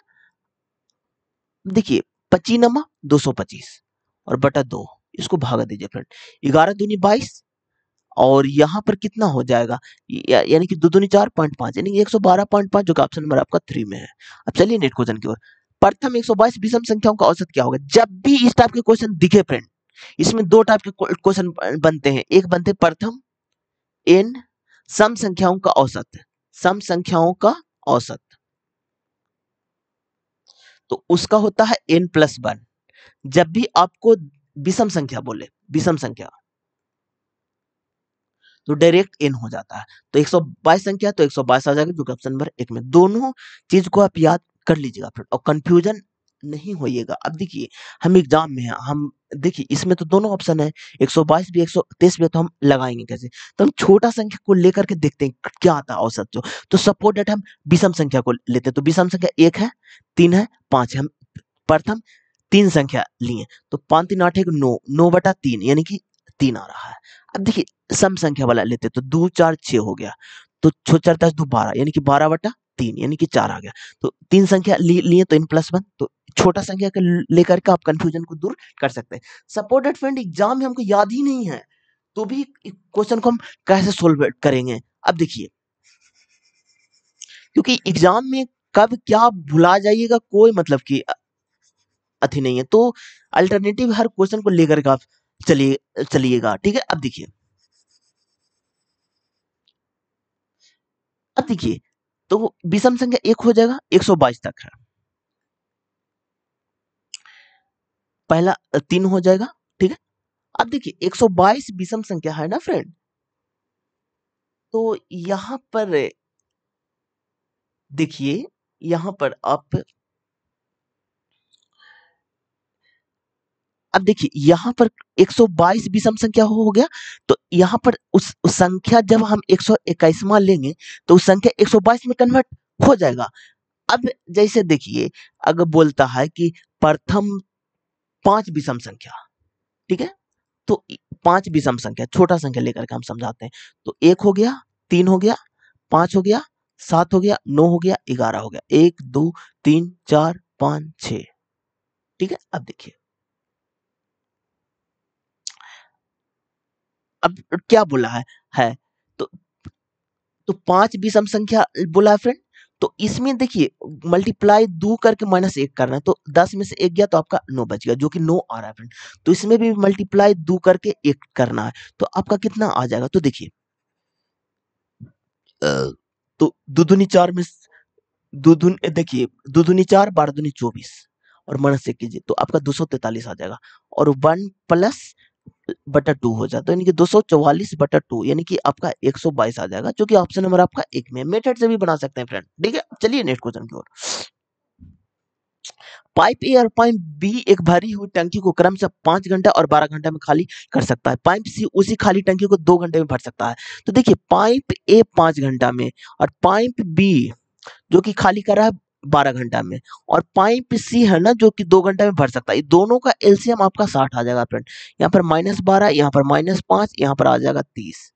देखिए 25 नमा 225 और बटा 2, इसको भागा दीजिए फ्रेंड, 11 दूनी 22, और यहाँ पर कितना हो जाएगा, यानी कि 2 दूनी 4.5, यानी कि 112.5, जो कि ऑप्शन नंबर आपका 3 में है। अब चलिए नेक्स्ट क्वेश्चन की ओर। प्रथम 122 विषम संख्याओं का औसत क्या होगा। जब भी इस टाइप के क्वेश्चन दिखे फ्रेंड, इसमें 2 टाइप के क्वेश्चन बनते हैं, एक बनते प्रथम n सम संख्याओं का औसत, सम संख्याओं का औसत, तो उसका होता है n+1। जब भी आपको विषम संख्या बोले, विषम संख्या, तो डायरेक्ट n हो जाता है, तो 122 संख्या, तो 122 आ जाएगा, जो कि ऑप्शन नंबर 1 में। दोनों चीज को आप याद कर लीजिएगा फ्रेंड, और कंफ्यूजन नहीं होइएगा। अब देखिए हम एग्जाम में हैं, हम देखिए इसमें तो दोनों ऑप्शन है, 122 भी 123 भी, तो हम लगाएंगे कैसे, तो हम छोटा संख्या को लेकर के देखते हैं क्या आता है औसत जो, तो सपोज दैट हम विषम संख्या को लेते हैं, तो विषम संख्या 1 है, 3 है, 5 है, हम प्रथम 3 संख्या लिए, तो 5 3 8 1 9, 9 बटा 3, यानी कि 3 आ रहा है। अब देखिए सम संख्या वाला लेते तो 2 4 6 हो गया, तो 6 4 10 2 12, यानी कि 12 बटा 3 यानी कि 4 आ गया। तो 3 संख्या लिए तो n+1, तो छोटा संख्या का लेकर के आप कंफ्यूजन को दूर कर सकते हैं। सपोज दैट फ्रेंड एग्जाम में हमको याद ही नहीं है, तो भी क्वेश्चन को हम कैसे सोल्व करेंगे? अब देखिए, क्योंकि एग्जाम में कब क्या भुला जाइएगा कोई मतलब की अथी नहीं है, तो अल्टरनेटिव हर क्वेश्चन को लेकर के आप चलिएगा, ठीक है। अब देखिए तो विषम संख्या 1 हो जाएगा, 122 तक है। पहला 3 हो जाएगा, ठीक है। अब देखिए 122 विषम संख्या है ना फ्रेंड, तो यहाँ पर देखिए, यहाँ पर आप अब देखिए यहाँ पर 122 विषम संख्या हो गया, तो यहाँ पर उस संख्या जब हम 121वां लेंगे तो उस संख्या 122 में कन्वर्ट हो जाएगा। अब जैसे देखिए, अगर बोलता है कि प्रथम 5 विषम संख्या, ठीक है, तो 5 विषम संख्या छोटा संख्या लेकर के हम समझाते हैं। तो 1 हो गया, 3 हो गया, 5 हो गया, 7 हो गया, 9 हो गया, 11 हो गया, 1 2 3 4 5 6, ठीक है। अब देखिए, अब क्या बोला है तो 5 विषम संख्या बोला है फ्रेंड। तो इसमें देखिए मल्टीप्लाई 2 करके -1 करना है, तो 10 में से 1 गया तो आपका 9 बच गया, जो कि 9 आ रहा है फ्रेंड। तो इसमें भी मल्टीप्लाई 2 करके 1 करना है, तो आपका कितना आ जाएगा? तो देखिए तो दूनी 4 में देखिए 2 दूनी 4, 12 दूनी 24 और -1 कीजिए तो आपका 243 आ जाएगा, और 1 प्लस बटा 2 हो जाता है, यानी कि 244 बटा 2 यानी कि आपका 122 आ जाएगा, जो कि ऑप्शन नंबर आपका 1 में है। मेथड से भी बना सकते हैं फ्रेंड, ठीक है। चलिए नेक्स्ट क्वेश्चन की ओर। पाइप ए और पाइप बी एक भरी हुई टंकी को क्रमशः 5 घंटा और 12 घंटा में खाली कर सकता है। पाइप सी उसी खाली टंकी को 2 घंटे में भर सकता है। तो देखिए पाइप ए 5 घंटा में और पाइप बी जो कि खाली कर रहा है 12 घंटा में, और पाइप सी है ना जो कि 2 घंटा में भर सकता है, दोनों का एलसीएम आपका 60 आ जाएगा फ्रेंड। यहाँ पर -12, यहाँ पर -5, यहाँ पर आ जाएगा 30।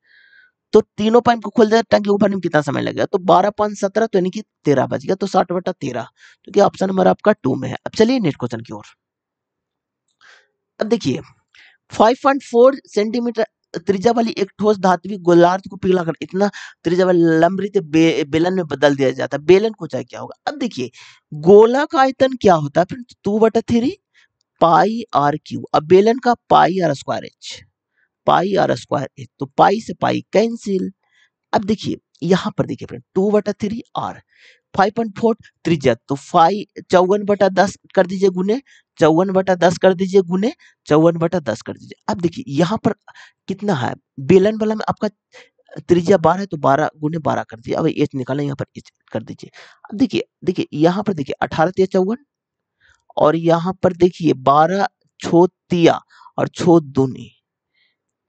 तो तीनों पाइप को खोल दिया, टंकी को भरने में कितना समय लगेगा? तो 12 5 17, तो यानी कि 13 बच गया, तो 60/13, जो कि ऑप्शन नंबर आपका 2 में है। अब चलिए नेक्स्ट क्वेश्चन की ओर। अब देखिए 5.4 सेंटीमीटर त्रिज्या वाली एक ठोस धात्विक गोलार्ध को पिघलाकर इतना त्रिज्या वाली लंबरित बेलन में बदल दिया जाता है। बेलन को चाहे क्या होगा? अब देखिए गोला का आयतन क्या होता है फिर? 2/3 पाई आर क्यू। अब बेलन का pi r square h, pi r square h, तो पाई से पाई कैंसिल। अब देखिए यहाँ पर देखिए फ्रेंड 2/3 आर, 5.4 त्रिज्या, तो 54/10 कर दीजिए गुने 54/10 कर दीजिए गुने 54/10 कर दीजिए। अब देखिए यहाँ पर कितना है? बेलन वाला में आपका त्रिज्या 12 है, तो 12 गुने 12 कर दीजिए। अब एच निकालना, यहाँ पर एच कर दीजिए। अब देखिए देखिए यहाँ पर देखिए 18 तिया 54, और यहाँ पर देखिए 12 छोतिया और छो दूनी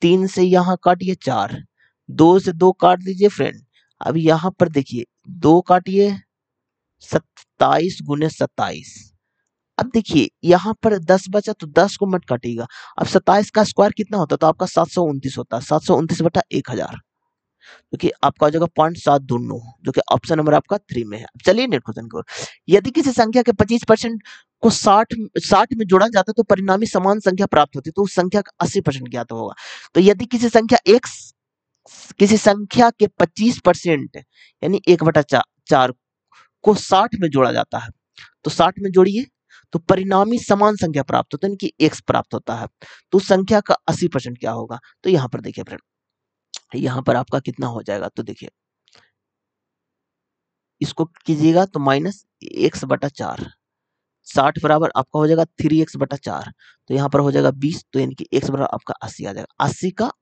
3 से यहाँ काटिए 4, 2 से 2 काट दीजिए फ्रेंड। अब यहाँ पर देखिए 2 काटिए 27 गुने 27। अब देखिए यहाँ पर 10 बचा, तो 10 को मत काटिएगा। अब 27 का स्क्वायर कितना होता है? तो आपका 729 होता है, 729/1000, क्योंकि आपका हो जाएगा 0.729, जो कि ऑप्शन नंबर आपका 3 में है। अब चलिए नेक्स्ट क्वेश्चन की ओर। यदि किसी संख्या के 25% को 60 में जोड़ा जाता है तो परिणामी समान संख्या प्राप्त होती है, तो उस संख्या का 80% ज्ञात होगा। तो यदि किसी संख्या के 25% यानी 1/4 को 60 में जोड़ा जाता है, तो 60 में जोड़िए तो परिणामी समान संख्या प्राप्त होता है, यानी कि x प्राप्त होता है। तो उस संख्या का 80% क्या होगा? तो यहाँ पर देखिए फ्रेंड, यहाँ पर आपका कितना हो जाएगा? तो देखिए इसको कीजिएगा तो -x/4, 60 बराबर आपका हो जाएगा 3x/4, तो यहाँ पर हो जाएगा 20, तो यानी कि x बराबर आपका 80 आ जाएगा। 80 का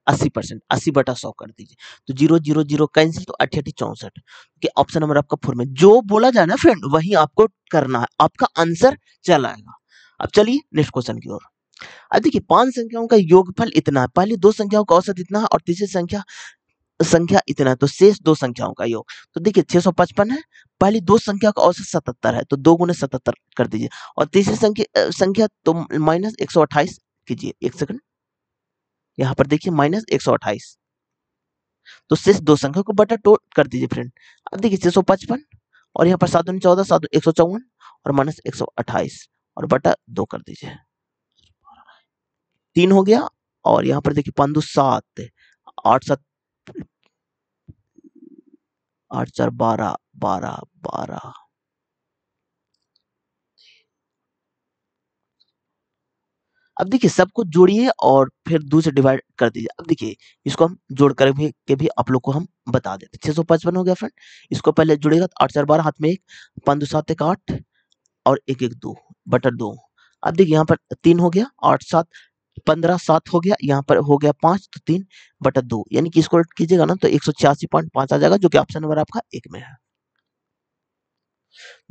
80%, 80/100 कर दीजिए, तो 0 0 0 कैंसिल, तो 8 8 64, कि ऑप्शन नंबर आपका 4 में। जो बोला जाए ना फ्रेंड वही आपको करना है, आपका आंसर चला आएगा। अब चलिए नेक्स्ट क्वेश्चन की ओर। अब देखिए 5 संख्याओं का योगफल इतना है, पहली 2 संख्याओं का औसत इतना है, और तीसरी संख्या संख्या इतना है, तो शेष 2 संख्याओं का योग। तो देखिए 655 है, पहली 2 संख्या का औसत 77 है, तो 2 गुने 77 कर दीजिए, और तीसरी संख्या तो -128 कीजिए। 1 सेकंड, यहाँ पर देखिए -128, तो शेष दो संख्या को बटा टो कर दीजिए फ्रेंड। अब देखिए 655 और यहाँ पर 7 दूनी 14, 7 154 और माइनस 128 और बटा 2 कर दीजिए। 3 हो गया और यहाँ पर देखिए 5 2 7, 8 7 8 4 12 12 12। अब देखिए सबको जोड़िए और फिर 2 से डिवाइड कर दीजिए। अब देखिए इसको हम जोड़ कर भी आप लोग को हम बता देते। 655 हो गया फ्रेंड, इसको पहले जोड़िएगा तो 8 4 12 हाथ में 1, 5 2 7 1 8 और 1 1 2 बटा 2। अब देखिए यहाँ पर 3 हो गया, 8 7 15 7 हो गया, यहाँ पर हो गया 5 तो 3 बटा 2, यानी कि इसको कीजिएगा ना तो 186.5 आ जाएगा, जो कि ऑप्शन नंबर आपका 1 में है।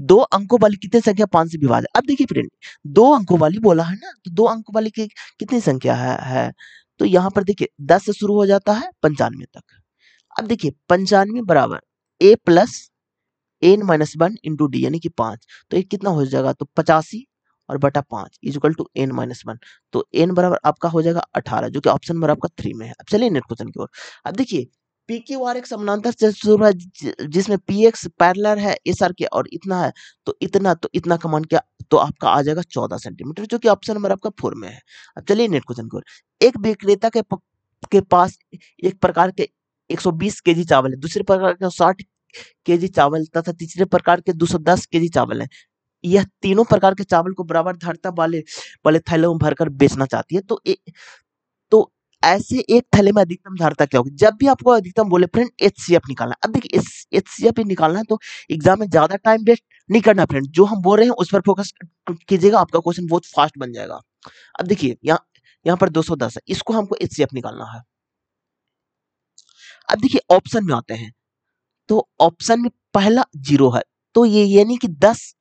दो अंकों वाली कितनी संख्या 5 से विभाज्य? अब देखिए फ्रेंड, दो अंकों वाली बोला है ना, तो दो अंकों वाली की कितनी संख्या है? तो यहाँ पर देखिए 10 से शुरू हो जाता है 95 तक। अब देखिए 95 बराबर a plus n minus 1 into d, यानी कि 5। तो ये कितना हो जाएगा? तो 85 और बटा 5 is equal to n minus 1। तो एन बराबर आपका हो जाएगा 18, जो कि ऑप्शन नंबर आपका 3 में है। अब चलिए नेक्स्ट क्वेश्चन की ओर। अब देखिए पी क्यू आर एक समानांतर से शुरू है जिसमें पी एक्स पैरेलल है एस आर के और इतना है, तो इतना का मान क्या? तो आपका आ जाएगा 14 सेंटीमीटर, जो कि ऑप्शन नंबर आपका 4 में है। अब चलिए नेक्स्ट क्वेश्चन की ओर। एक विक्रेता के पास एक प्रकार के 120 केजी चावल है, दूसरे प्रकार के 60 केजी चावल तथा तीसरे प्रकार के 210 केजी चावल है। यह तीनों प्रकार के चावल को बराबर धारता वाले वाले थैलों में भरकर बेचना चाहती है। तो ऐसे एक थैले में अधिकतम धारता क्या होगी? जब भी आपको अधिकतम बोले फ्रेंड एचसीएफ निकालना। अब देखिए एचसीएफ निकालना है तो एग्जाम में ज्यादा टाइम वेस्ट नहीं करना फ्रेंड, जो हम बोल रहे हैं उस पर फोकस कीजिएगा, आपका क्वेश्चन बहुत फास्ट बन जाएगा। अब देखिए यहाँ पर 210 है, इसको हमको एचसीएफ निकालना है। अब देखिए ऑप्शन में आते हैं, तो ऑप्शन में पहला 0 है, तो ये यानी कि 10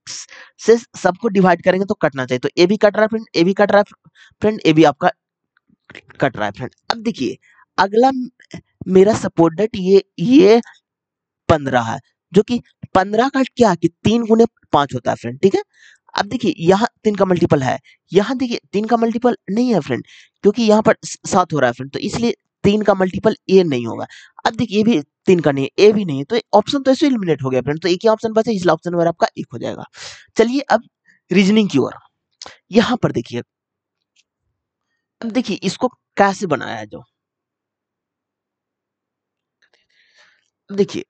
से सबको डिवाइड करेंगे तो कटना चाहिए। तो ए भी कट रहा है फ्रेंड, ए भी कट रहा है फ्रेंड, ए भी आपका कट रहा है फ्रेंड। अब देखिए अगला मेरा सपोर्टेड ये 15 है, जो कि 15 का क्या है कि 3 गुने 5 होता है फ्रेंड, ठीक है। अब देखिए यहाँ 3 का मल्टीपल है, यहाँ देखिए 3 का मल्टीपल नहीं है फ्रेंड, क्योंकि यहाँ पर 7 हो रहा है फ्रेंड, तो इसलिए 3 का मल्टीपल ए नहीं होगा। अब देखिए ये भी 3 का नहीं है, ए भी नहीं है, तो ऑप्शन तो ऐसे एलिमिनेट हो गया फ्रेंड, तो एक ही ऑप्शन बचा, इसलिए ऑप्शन नंबर आपका 1 हो जाएगा। चलिए अब रीजनिंग की ओर। यहाँ पर देखिए, अब देखिए इसको कैसे बनाया है, जो देखिए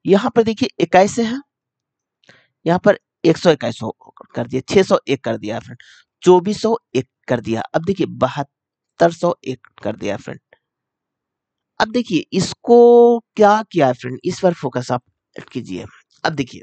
यहाँ पर देखिए 21 है, यहाँ पर 121 कर दिया, 601 कर दिया फ्रेंड, 2401 कर दिया। अब देखिए 7201 कर दिया फ्रेंड। अब देखिए इसको क्या किया है फ्रेंड, इस पर फोकस आप कीजिए। अब देखिए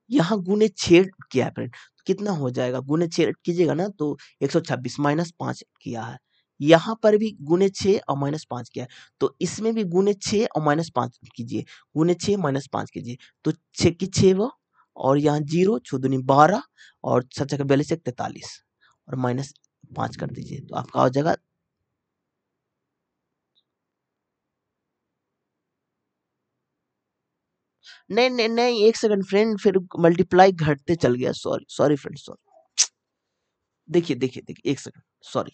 यहाँ गुने छेद किया है फ्रेंड, तो कितना हो जाएगा? गुने छेद कीजिएगा ना तो 126 माइनस 5 किया है। यहाँ पर भी गुने 6 और माइनस 5 किया है, तो इसमें भी गुने 6 और माइनस 5 कीजिए, गुने 6 माइनस 5 कीजिए, तो 6 की 6 वो, और यहाँ 0 6 दूनी 12 और 7 का 42 43 और माइनस 5 कर दीजिए, तो आपका हो जाएगा। नहीं नहीं नहीं, एक सेकंड फ्रेंड, फिर मल्टीप्लाई घटते चल गया, सॉरी सॉरी फ्रेंड सॉरी। देखिए देखिए देखिए, एक सेकंड, सॉरी।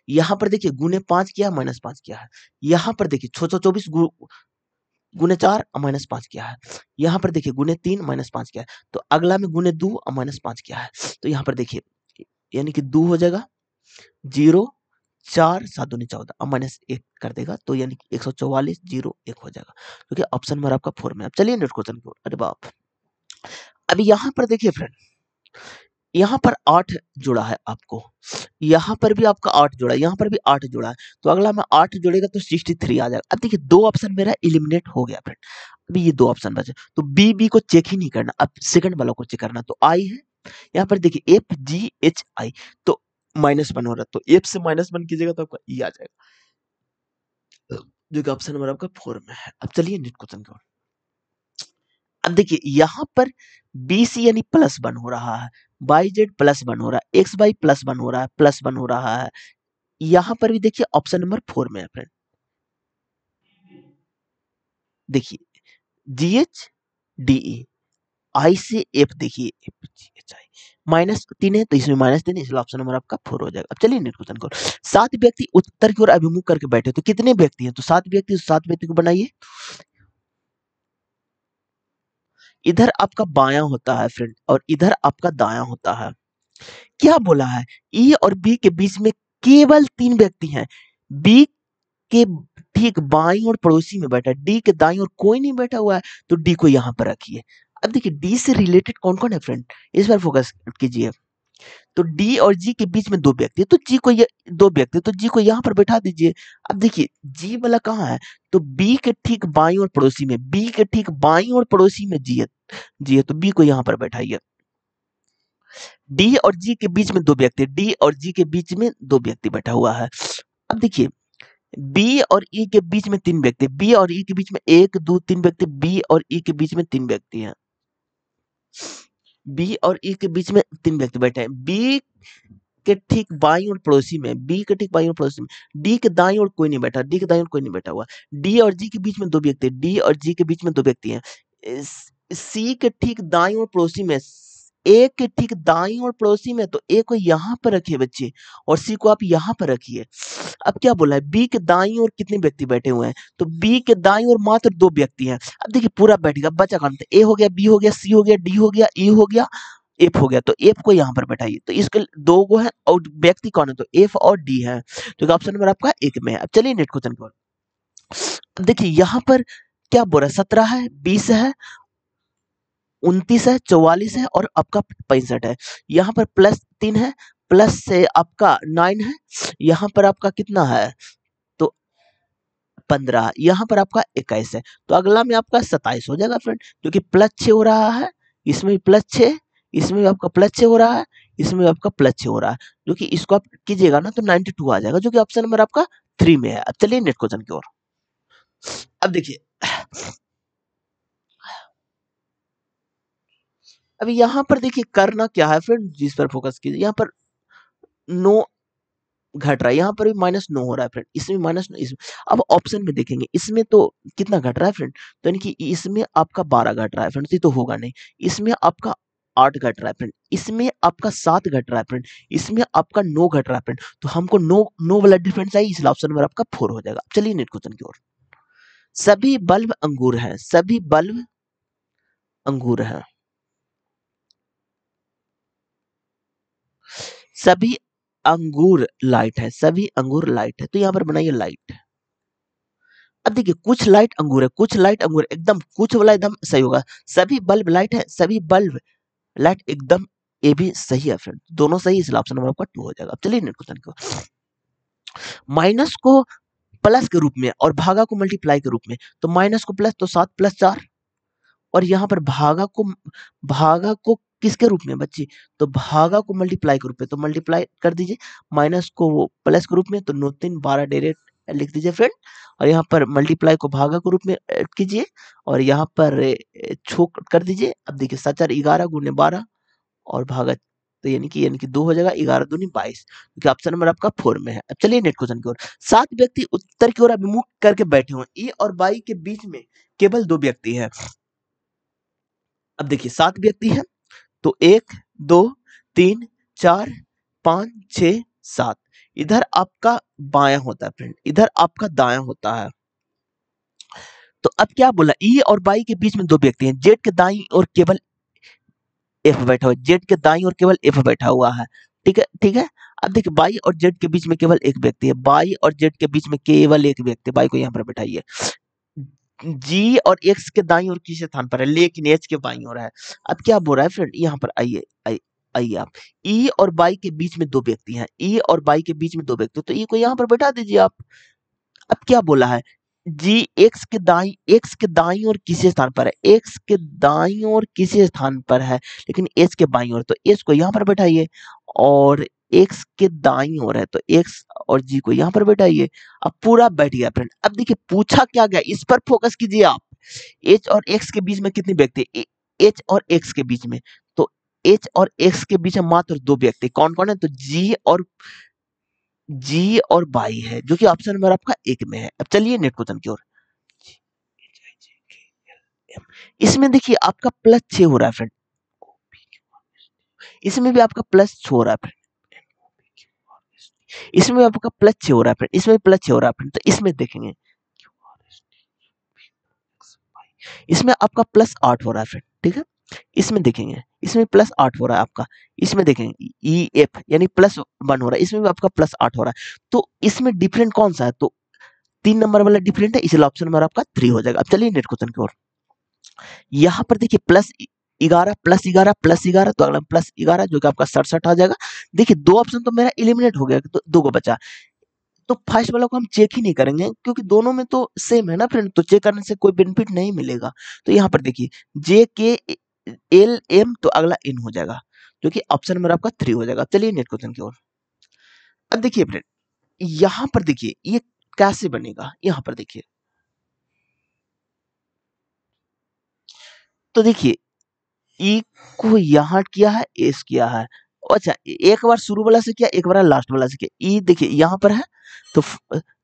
यहाँ पर देखिए गुने 5 किया माइनस 5 किया है, यहाँ पर देखिए 624 गुने 4 और माइनस 5 किया है, यहाँ पर देखिए गुने 3 माइनस 5 किया है, तो अगला में गुने 2 और माइनस 5 किया है, तो यहाँ पर देखिए यानी कि 2 हो जाएगा, 0 4 7 दूनी 14 और माइनस 1 कर देगा, तो यानी कि 144 0 1 हो जाएगा, क्योंकि ऑप्शन नंबर आपका 4 में। अब चलिए नेक्स्ट क्वेश्चन की ओर। अरे बाप, अभी यहाँ पर देखिए फ्रेंड, यहाँ पर 8 जुड़ा है आपको, यहाँ पर भी आपका 8 जुड़ा है, यहाँ पर भी 8 जुड़ा है, तो अगला में 8 जुड़ेगा तो 63 आ जाएगा। अब देखिए दो ऑप्शन मेरा एलिमिनेट हो गया फ्रेंड, अभी ये दो ऑप्शन बचे, तो बी को चेक ही नहीं करना, अब सेकंड वाला को चेक करना, तो आई है, यहाँ पर देखिए एफ जी एच आई, तो -1 हो रहा है, तो एफ से -1 कीजिएगा तो आपका ई आ जाएगा, जो कि ऑप्शन नंबर आपका 4 में है। अब चलिए नेक्स्ट क्वेश्चन की ओर। अब देखिए यहाँ पर बी सी यानी +1 हो रहा है, वाई जेड +1 हो रहा है, एक्स वाई +1 हो रहा है, +1 हो रहा है, यहाँ पर भी देखिए ऑप्शन नंबर 4 में है फ्रेंड। देखिए GHDE, आई से एफ, देखिए -3 है तो इसमें -3 है, इसलिए ऑप्शन नंबर आपका 4 हो जाएगा। अब चलिए नेक्स्ट क्वेश्चन को। 7 व्यक्ति उत्तर की ओर अभिमुख करके बैठे, तो कितने व्यक्ति हैं? तो 7 व्यक्ति, तो 7 व्यक्ति को बनाइए। इधर आपका बायां होता है फ्रेंड और इधर आपका दायां होता है। क्या बोला है? ई और बी के बीच में केवल 3 व्यक्ति हैं। बी के ठीक बाईं और पड़ोसी में बैठा है, डी के दाईं और कोई नहीं बैठा हुआ है, तो डी को यहां पर रखिए। अब देखिए डी से रिलेटेड कौन कौन है फ्रेंड, इस पर फोकस कीजिए। तो डी और जी के बीच में 2 व्यक्ति, तो जी को ये 2 व्यक्ति, तो जी को यहाँ पर बैठा दीजिए। अब देखिए जी वाला कहाँ है? तो बी के ठीक बाईं और पड़ोसी में, बी के ठीक बाईं और पड़ोसी में जी है, जी है, तो बी को यहाँ पर बैठाइए। डी और जी के बीच में 2 व्यक्ति, डी और जी के बीच में 2 व्यक्ति बैठा हुआ है। अब देखिए बी और ई के बीच में 3 व्यक्ति, बी और ई के बीच में 1 2 3 व्यक्ति, बी और ई के बीच में 3 व्यक्ति हैं। बी और ई के बीच में 3 व्यक्ति बैठे हैं। बी के ठीक बाईं और पड़ोसी में, बी के ठीक बाईं और पड़ोसी में, डी के दाईं ओर कोई नहीं बैठा, डी के दाईं ओर कोई नहीं बैठा हुआ। डी और जी के बीच में 2 व्यक्ति, डी और जी के बीच में 2 व्यक्ति हैं। सी के ठीक दाईं ओर पड़ोसी में, ए के ठीक दाईं ओर पड़ोसी में, तो ए को यहाँ पर रखिए बच्चे और सी को आप यहाँ पर रखिए। अब क्या बोला है? बी के दाईं ओर कितने व्यक्ति बैठे हुए हैं? तो बी के दाईं ओर मात्र 2 व्यक्ति हैं। अब देखिए पूरा बैठेगा, बचा कौन? ए हो गया, बी हो गया, सी हो गया, डी हो गया, ई हो गया, एफ हो गया, तो एफ को यहाँ पर बैठाइए। तो इसके 2 गो है और व्यक्ति कौन है? तो एफ और डी है, तो ऑप्शन नंबर आपका 1 में है। अब चलिए नेक्स्ट क्वेश्चन को। देखिए यहाँ पर क्या बोल रहा है? 17 है, 20 है, 29 है, 44 है और आपका 65 है। यहाँ पर +3 है, प्लस से आपका 9 है, यहाँ पर आपका कितना है? तो 15, यहाँ पर आपका 21 है, तो अगला में आपका 27 हो जाएगा फ्रेंड, जो कि +6 हो रहा है, इसमें भी +6, इसमें भी आपका +6 हो रहा है, इसमें भी आपका +6 हो रहा है, जो कि इसको आप कीजिएगा ना तो 92 आ जाएगा, जो कि ऑप्शन नंबर आपका 3 में है। अब चलिए नेक्स्ट क्वेश्चन की ओर। अब देखिए अभी यहाँ पर देखिए करना क्या है फ्रेंड, जिस पर फोकस कीजिए। यहाँ पर 9 घट रहा है, यहाँ पर भी -9 हो रहा है फ्रेंड, इसमें -9, इसमें। अब ऑप्शन में देखेंगे, इसमें तो कितना घट रहा है फ्रेंड? तो यानी कि इसमें आपका 12 घट रहा है फ्रेंड, तो ये तो होगा नहीं। इसमें आपका 8 घट रहा है फ्रेंड, इसमें आपका 7 घट रहा है फ्रेंड, इसमें आपका 9 घट रहा है फ्रेंड, तो हमको 9 वाला डिफरेंस चाहिए, इसलिए ऑप्शन नंबर आपका 4 हो जाएगा। चलिए नेक्स्ट क्वेश्चन की ओर। सभी बल्ब अंगूर हैं, सभी बल्ब अंगूर हैं, सभी अंगूर लाइट है, सभी अंगूर लाइट है, तो यहाँ पर बनाइए लाइट। अब देखिए कुछ लाइट अंगूर है, कुछ लाइट अंगूर है, एकदम कुछ वाला एकदम सही होगा। सभी बल्ब लाइट है, सभी बल्ब लाइट एकदम, ये भी सही है फ्रेंड, दोनों सही, इसलिए ऑप्शन नंबर आपका 2 हो जाएगा। अब चलिए नेक्स्ट क्वेश्चन को। माइनस को प्लस के रूप में और भागा को मल्टीप्लाई के रूप में, तो माइनस को प्लस तो 7 + 4, और यहाँ पर भागा को किसके रूप में बच्चे? तो भागा को मल्टीप्लाई के रूप में, तो मल्टीप्लाई कर दीजिए। माइनस को वो प्लस के रूप में, तो 9 3 12 डायरेक्ट लिख दीजिए फ्रेंड, और यहाँ पर मल्टीप्लाई को भागा के रूप में कीजिए, और यहाँ पर छोक कर दीजिए। अब देखिए 7 4 11 × 12 और भागा, तो यानी कि 2 हो जाएगा, 11 दूनी 22, क्योंकि ऑप्शन नंबर आपका 4 में है। अब चलिए नेक्स्ट क्वेश्चन की ओर। 7 व्यक्ति उत्तर की ओर अभिमुख करके बैठे हुए, ए और बाई के बीच में केवल 2 व्यक्ति हैं। अब देखिए 7 व्यक्ति हैं, तो 1 2 3 4 5 6 7, इधर आपका बायां होता है फ्रेंड, इधर आपका दायां होता है। तो अब क्या बोला? ई और बाई के बीच में 2 व्यक्ति हैं, जेड के दाईं और केवल एफ बैठा हुआ है, जेड के दाईं और केवल एफ बैठा हुआ है। ठीक है, ठीक है। अब देखिए बाई और जेड के बीच में केवल एक व्यक्ति है, बाई और जेड के बीच में केवल एक व्यक्ति, बाई को यहाँ पर बैठाइए। जी और एक्स के दाईं ओर किस स्थान पर है? लेकिन एच के बाईं ओर है। अब क्या बोल रहा है फ्रेंड? यहाँ पर आइए, आइए आप। ई और बाई के बीच में 2 व्यक्ति हैं, ई और बाई के बीच में 2 व्यक्ति, तो ई को यहाँ पर बैठा दीजिए आप। अब क्या बोला है? जी एक्स के दाईं ओर किसी स्थान पर है, एक्स के दाईं ओर किसी स्थान पर है, लेकिन एच के बाईं ओर, तो एच को यहाँ पर बैठाइए, और एक्स के दाईं ओर है तो एक्स और जी को यहाँ पर बैठाइए। अब पूरा बैठ गया फ्रेंड। अब देखिए पूछा क्या गया, इस पर फोकस कीजिए आप। एच और एक्स के बीच में कितने व्यक्ति? एच और एक्स के बीच में, तो एच और एक्स के बीच में मात्र 2 व्यक्ति, कौन कौन है? तो जी और बाई है, जो कि ऑप्शन नंबर आपका 1 में है। अब चलिए नेक्स्ट क्वेश्चन की ओर। इसमें देखिए आपका +6 हो रहा है फ्रेंड, इसमें भी आपका +6 हो रहा है फ्रेंड, इसमें भी आपका +6 हो रहा है फ्रेंड, इसमें भी +6 हो रहा है फ्रेंड। तो इसमें देखेंगे इसमें आपका +8 हो रहा है फ्रेंड, ठीक है। इसमें देखेंगे इसमें +8 हो रहा है आपका, इसमें देखेंगे EF यानी +1 हो रहा है, इसमें भी आपका +8 हो रहा है। तो इसमें डिफरेंट कौन सा है? तो 3 नंबर वाला डिफरेंट है, इसलिए ऑप्शन नंबर आपका 3 हो जाएगा। अब चलिए नेक्स्ट क्वेश्चन की ओर। यहाँ पर देखिए +11 +11 +11, तो अगला +11 जो कि आपका 67 आ जाएगा। देखिए 2 ऑप्शन तो मेरा एलिमिनेट हो गया, तो 2 को बचा। तो फर्स्ट वाला को हम चेक ही नहीं करेंगे क्योंकि दोनों में तो सेम है ना फ्रेंड, तो चेक करने से कोई बेनिफिट नहीं मिलेगा। तो यहाँ पर देखिए JKLM, तो अगला इन हो जाएगा जो कि ऑप्शन नंबर आपका 3 हो जाएगा। चलिए नेक्स्ट क्वेश्चन की ओर। अब देखिए फ्रेंड यहाँ पर देखिए ये कैसे बनेगा, यहाँ पर देखिए तो देखिए ई को यहाँ किया है, एस किया है। अच्छा एक बार शुरू वाला से किया, एक बार लास्ट वाला से किया। ई देखिए यहाँ पर है तो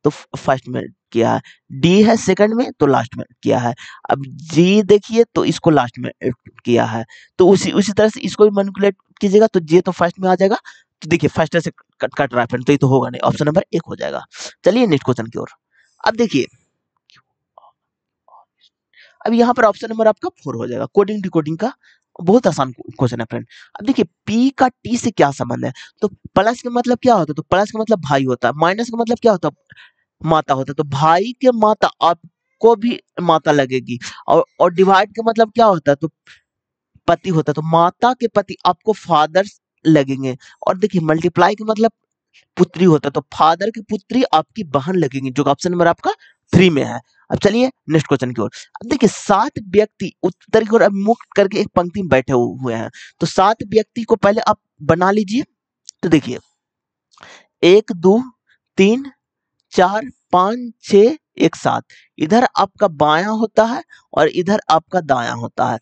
तो फर्स्ट में किया है, डी है सेकंड में तो लास्ट में किया है। अब जी देखिए तो इसको लास्ट में किया है, तो उसी उसी तरह से इसको भी मैनिपुलेट कीजिएगा, तो जे तो फर्स्ट में आ जाएगा। तो देखिए फर्स्ट से कट रहा है फ्रेंड, तो ये तो होगा नहीं, ऑप्शन नंबर 1 हो जाएगा। चलिए नेक्स्ट क्वेश्चन की ओर। अब देखिए अब यहाँ पर ऑप्शन नंबर आपका 4 हो जाएगा, कोडिंग डिकोडिंग का बहुत आसान क्वेश्चन है फ्रेंड। अब देखिए पी का टी से क्या संबंध है? तो प्लस का मतलब क्या होता है? तो प्लस का मतलब भाई होता है, माइनस का मतलब क्या होता है? माता होता है। तो भाई के माता आपको भी माता लगेगी, और डिवाइड का मतलब क्या होता है? तो पति होता है, तो माता के पति आपको फादर लगेंगे। और देखिए मल्टीप्लाई का मतलब पुत्री होता है, तो फादर की पुत्री आपकी बहन लगेंगी, जो ऑप्शन नंबर आपका 3 में है। अब चलिए नेक्स्ट क्वेश्चन की ओर। अब देखिए 7 व्यक्ति उत्तर की ओर मुख करके एक पंक्ति में बैठे हुए हैं, तो 7 व्यक्ति को पहले आप बना लीजिए। तो देखिए 1 2 3 4 5 6 1 7, इधर आपका बायां होता है और इधर आपका दायां होता है।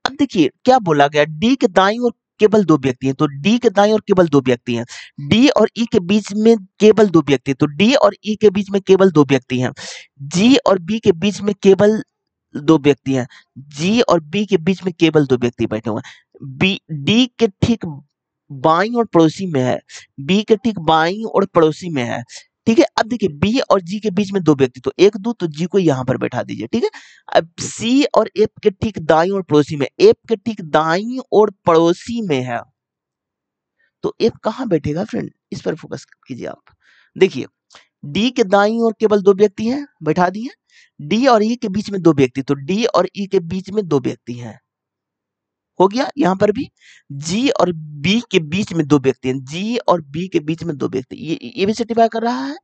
अब देखिए क्या बोला गया, डी के दाईं ओर केवल 2 व्यक्ति हैं, तो डी के दाईं ओर केवल 2 व्यक्ति हैं। डी और ई के बीच में केवल 2 व्यक्ति हैं, तो डी और ई के बीच में केवल 2 व्यक्ति हैं। जी और बी के बीच में केवल 2 व्यक्ति हैं। जी और बी के बीच में केवल 2 व्यक्ति बैठे हुए हैं। बी डी के ठीक बाईं और पड़ोसी में है, बी के ठीक बाईं और पड़ोसी में है। ठीक है, अब देखिए बी और जी के बीच में 2 व्यक्ति, तो 1 2, तो जी को यहाँ पर बैठा दीजिए। ठीक है, अब सी और एफ के ठीक दाईं और पड़ोसी में, एफ के ठीक दाईं और पड़ोसी में है, तो एफ कहाँ बैठेगा फ्रेंड? इस पर फोकस कीजिए आप। देखिए डी के दाईं ओर केवल 2 व्यक्ति हैं, बैठा दिए। डी और ई के बीच में 2 व्यक्ति, तो डी और ई के बीच में 2 व्यक्ति हैं, हो गया। यहाँ पर भी जी और बी के बीच में 2 व्यक्ति हैं, जी और बी के बीच में 2 व्यक्ति, ये भी सेटिफाई कर रहा है।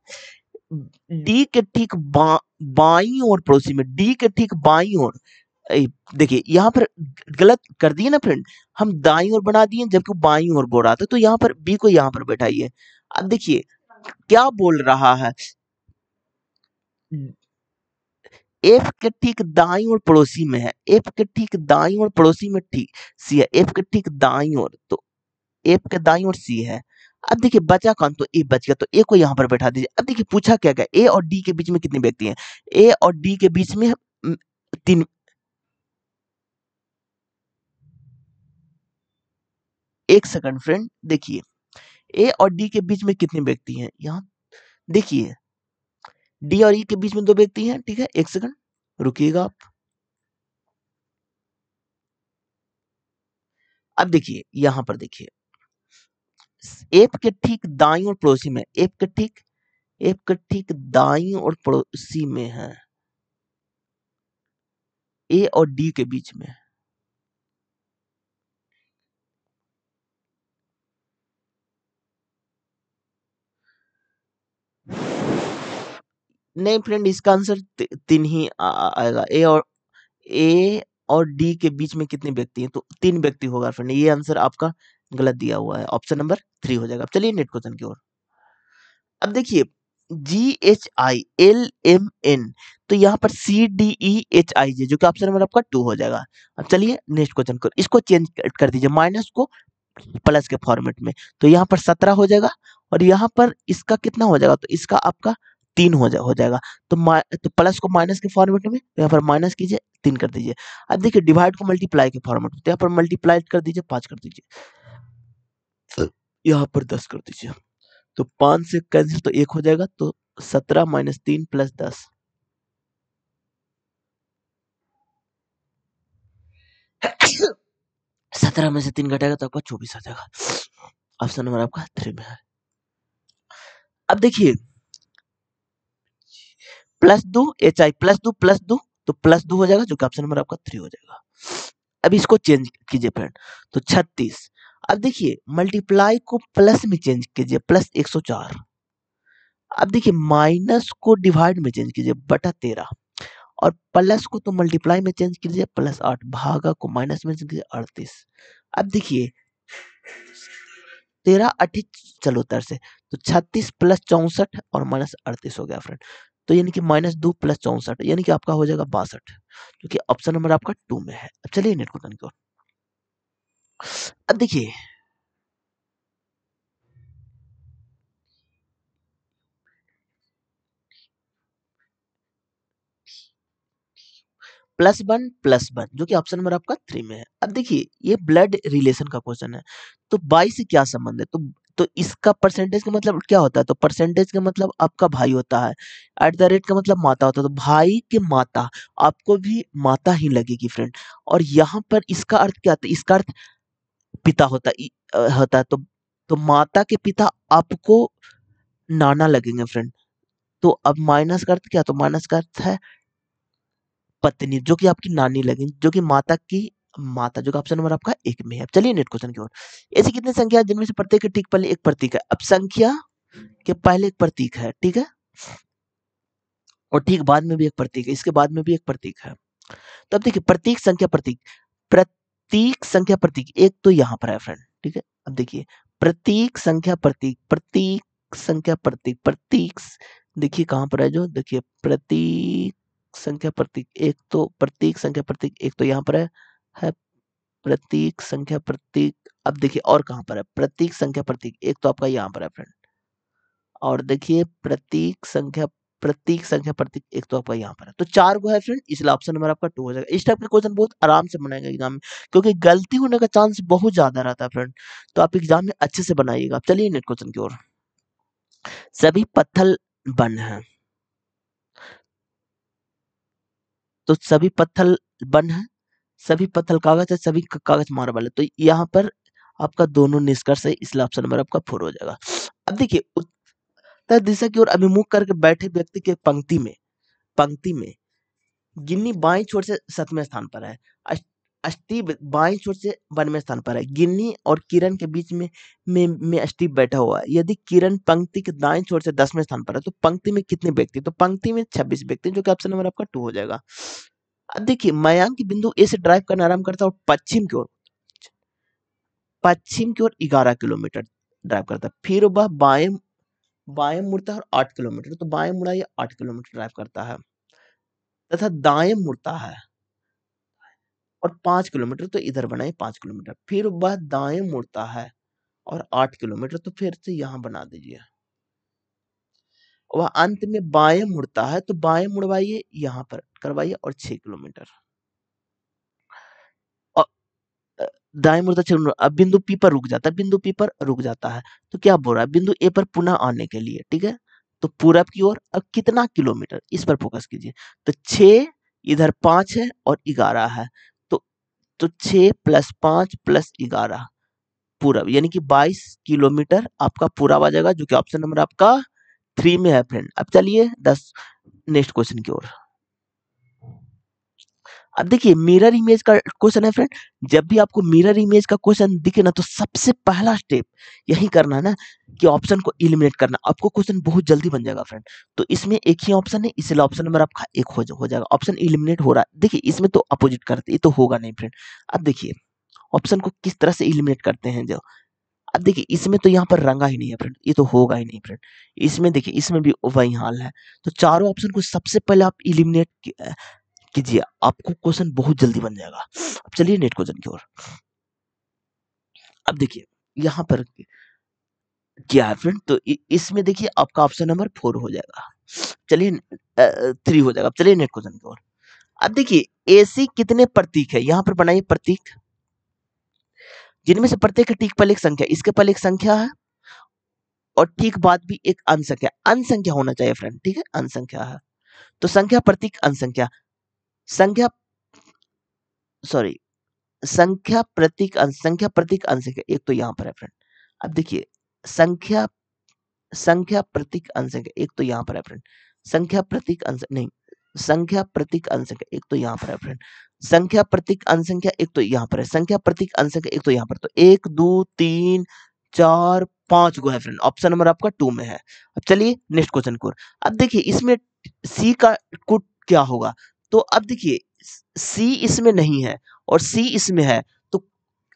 डी के ठीक बाईं ओर पड़ोसी में, डी के ठीक बाईं ओर, देखिए यहाँ पर गलत कर दिए ना फ्रेंड, हम दाईं ओर बना दिए जबकि वो बाईं ओर बोल रहा था, तो यहाँ पर बी को यहाँ पर बैठाइए। अब देखिए क्या बोल रहा है, एफ के ठीक दाईं ओर पड़ोसी में है, एफ के ठीक दाईं ओर पड़ोसी में ठीक सी है, एफ के ठीक दाईं ओर, तो एफ के दाईं ओर सी है। अब देखिए बचा कौन? तो ए बच गया, तो ए को यहाँ पर बैठा दीजिए। अब देखिए पूछा क्या गया, ए और डी के बीच में कितने व्यक्ति हैं? ए और डी के बीच में 3। एक सेकंड फ्रेंड, देखिए ए और डी के बीच में कितने व्यक्ति हैं? यहाँ देखिए डी और ई के बीच में 2 व्यक्ति हैं। ठीक है, एक सेकंड रुकिएगा आप। अब देखिए यहाँ पर देखिए एफ के ठीक दाईं और पड़ोसी में, एफ के ठीक दाईं और पड़ोसी में है, ए और डी के बीच में। नहीं फ्रेंड, इसका आंसर 3 ही आएगा। ए और डी के बीच में कितने व्यक्ति हैं? तो 3 व्यक्ति होगा फ्रेंड, ये आंसर आपका गलत दिया हुआ है, ऑप्शन नंबर 3 हो जाएगा। चलिए नेक्स्ट क्वेश्चन की ओर। अब देखिए GHILMN, तो यहाँ पर CDEHIJ जो कि ऑप्शन नंबर आपका 2 हो जाएगा। अब चलिए नेक्स्ट क्वेश्चन को, इसको चेंज कर दीजिए, माइनस को प्लस के फॉर्मेट में, तो यहाँ पर 17 हो जाएगा और यहाँ पर इसका कितना हो जाएगा? तो इसका आपका 3 हो जाएगा। तो प्लस को माइनस के फॉर्मेट में तो यहाँ पर माइनस कीजिए, 3 कर दीजिए। अब देखिए डिवाइड को मल्टीप्लाई के फॉर्मेट में तो यहाँ पर मल्टीप्लाई कर दीजिए, 5 कर दीजिए, यहाँ पर 10 कर दीजिए। तो 5 से कैंसिल तो 1 हो जाएगा, तो 17 माइनस 3 प्लस 10, 17 में से 3 घटेगा तो आपका 24 आ जाएगा। ऑप्शन नंबर आपका 3 में है। अब देखिए प्लस 2 एच आई प्लस दो तो प्लस 2 हो जाएगा, जो कि ऑप्शन नंबर आपका 3 हो जाएगा। अब इसको चेंज कीजिए फ्रेंड, तो 36। अब देखिए मल्टीप्लाई को प्लस में चेंज कीजिए, प्लस 104। अब देखिए माइनस को डिवाइड में चेंज कीजिए, बटा 13, और प्लस को तो मल्टीप्लाई में चेंज कीजिए, प्लस 8, भागा को माइनस में चेंज कीजिए, 38। अब देखिए 13 8 चलो उधर से, तो 36 प्लस 64 और माइनस 38 हो गया फ्रेंड। तो यानी कि -2 प्लस 64 यानी कि आपका हो जाएगा 62, जो कि ऑप्शन नंबर आपका 2 में है। अब चलिए नेट क्वेश्चन की ओर। अब देखिए +1 जो कि ऑप्शन नंबर आपका 3 में है। अब देखिए ये ब्लड रिलेशन का क्वेश्चन है, तो 22 से क्या संबंध है, तो इसका परसेंटेज का मतलब क्या होता है, तो परसेंटेज का मतलब आपका भाई होता है, एट द रेट का मतलब माता होता है, तो भाई के माता आपको भी माता ही लगेगी फ्रेंड। और यहाँ पर इसका अर्थ क्या होता है, इसका अर्थ पिता होता है, तो माता के पिता आपको नाना लगेंगे फ्रेंड। तो अब माइनस का अर्थ क्या, तो माइनस का अर्थ है पत्नी, जो कि आपकी नानी लगेंगी, जो कि माता की माता, जो कि ऑप्शन नंबर आपका 1 में है। अब चलिए नेक्स्ट क्वेश्चन की ओर। ऐसी कितनी संख्या है जिनमें से प्रत्येक के ठीक पहले एक प्रतीक है। अब संख्या के पहले एक प्रतीक है, ठीक है, और ठीक बाद में भी एक प्रतीक है, इसके बाद में भी एक प्रतीक है। तो अब देखिए प्रतीक संख्या प्रतीक, प्रतीक संख्या प्रतीक एक तो यहाँ पर है फ्रेंड, ठीक है। अब देखिए प्रतीक संख्या प्रतीक, प्रतीक संख्या प्रतीक, प्रतीक देखिए कहाँ पर है, जो देखिए प्रतीक संख्या प्रतीक एक, तो प्रतीक संख्या प्रतीक एक तो यहाँ पर है प्रतीक संख्या प्रतीक। अब देखिए और कहाँ पर है प्रतीक संख्या प्रतीक एक, तो आपका यहाँ पर है फ्रेंड। और देखिए प्रतीक संख्या प्रतीक एक तो आपका यहाँ पर है, तो 4 गो है फ्रेंड, इसलिए ऑप्शन नंबर आपका 2 हो जाएगा। इस टाइप के क्वेश्चन बहुत आराम से बनाएगा एग्जाम में, क्योंकि गलती होने का चांस बहुत ज्यादा रहता है फ्रेंड, तो आप एग्जाम में अच्छे से बनाइएगा। चलिए नेक्स्ट क्वेश्चन की ओर। सभी पत्थर बन है, तो सभी पत्थर बन है, सभी पत्थर कागज है, सभी कागज मार्बल है, तो यहाँ पर आपका दोनों निष्कर्ष है, इसलिए ऑप्शन नंबर आपका 4 हो जाएगा। अब देखिए उत्तर दिशा की ओर अभिमुख करके बैठे व्यक्ति के पंक्ति में गिन्नी बाईं छोर से 7वें स्थान पर है, स्टीव बाईं छोर से 92वें स्थान पर है, गिन्नी और किरण के बीच में स्टीव बैठा हुआ है। यदि किरण पंक्ति के दाईं छोर से 10वें स्थान पर है, तो पंक्ति में कितने व्यक्ति, तो पंक्ति में 26 व्यक्ति, जो कि ऑप्शन नंबर आपका 2 हो जाएगा। अब देखिए मयांक बिंदु ए से ड्राइव करना आरंभ करता है और पश्चिम की ओर 11 किलोमीटर ड्राइव करता है, फिर वह बाएं बाएं मुड़ता है और 8 किलोमीटर, तो बाएं मुड़ा ये 8 किलोमीटर ड्राइव करता है, तथा दाएं मुड़ता है और 5 किलोमीटर, तो इधर बनाए 5 किलोमीटर, फिर वह दाएं मुड़ता है और 8 किलोमीटर, तो फिर से यहाँ बना दीजिए। वह अंत में बाएं मुड़ता है, तो बाएं मुड़वाइए, यहाँ पर करवाइए और 6 किलोमीटर, और दाएं मुड़ता 6 किलोमीटर। अब बिंदु पी पर रुक जाता है, बिंदु पी पर रुक जाता है, तो क्या बोल रहा है, बिंदु ए पर पुनः आने के लिए, ठीक है, तो पूरब की ओर अब कितना किलोमीटर, इस पर फोकस कीजिए। तो 6 इधर 5 है और 11 है, तो 6 + 5 + 11 पूरब, यानी कि 22 किलोमीटर आपका पूरब आ जाएगा, जो कि ऑप्शन नंबर आपका 3 में है फ्रेंड। अब चलिए नेक्स्ट क्वेश्चन की ओर। अब देखिए मिरर इमेज का क्वेश्चन है फ्रेंड। जब भी आपको मिरर इमेज का क्वेश्चन दिखे ना, तो सबसे पहला स्टेप यही करना है ना, कि ऑप्शन को एलिमिनेट करना, आपको क्वेश्चन बहुत जल्दी बन जाएगा फ्रेंड। तो इसमें एक ही ऑप्शन है, इसलिए ऑप्शन नंबर आपका 1 हो जाएगा। ऑप्शन एलिमिनेट हो रहा है, देखिए इसमें तो अपोजिट करते, ये तो होगा नहीं फ्रेंड। अब देखिए ऑप्शन को किस तरह से एलिमिनेट करते हैं, जो अब देखिए इसमें तो यहाँ पर रंगा ही नहीं है फ्रेंड, ये तो होगा ही नहीं फ्रेंड। इसमें देखिए इसमें भी वही हाल है, तो चारों ऑप्शन को सबसे पहले आप एलिमिनेट कीजिए, आपको क्वेश्चन बहुत जल्दी बन जाएगा। अब चलिए नेक्स्ट क्वेश्चन की ओर। अब देखिए यहाँ पर किया है फ्रेंड, तो इसमें देखिए आपका ऑप्शन नंबर 4 हो जाएगा। चलिए 3 हो जाएगा। अब चलिए नेक्स्ट क्वेश्चन की ओर। अब देखिए एसी कितने प्रतीक है, यहाँ पर बनाइए प्रतीक, जिनमें से प्रत्येक के ठीक पहले एक संख्या, इसके पहले एक संख्या है और ठीक बाद भी एक अंश संख्या, अंश संख्या होना चाहिए फ्रेंड, ठीक है, अंश संख्या है। तो संख्या प्रतीक अंश संख्या, संख्या सॉरी संख्या प्रतीक अंश, संख्या प्रतीक अंश संख्या, एक तो यहाँ पर है फ्रेंड। अब देखिए संख्या संख्या प्रतीक अंश संख्या, एक तो यहाँ पर है फ्रेंड। संख्या प्रतीक अंश नहीं, संख्या प्रतीक अंश संख्या, एक तो यहाँ पर है फ्रेंड। संख्या प्रतीक अंश संख्या, एक तो यहाँ पर है। संख्या प्रतीक अंश संख्या, एक तो यहाँ पर। तो 1 2 3 4 5 गो है फ्रेंड, ऑप्शन नंबर आपका 2 में है। अब चलिए नेक्स्ट क्वेश्चन को। अब देखिए इसमें सी का कुट क्या होगा, तो अब देखिए सी इसमें नहीं है और सी इसमें है, तो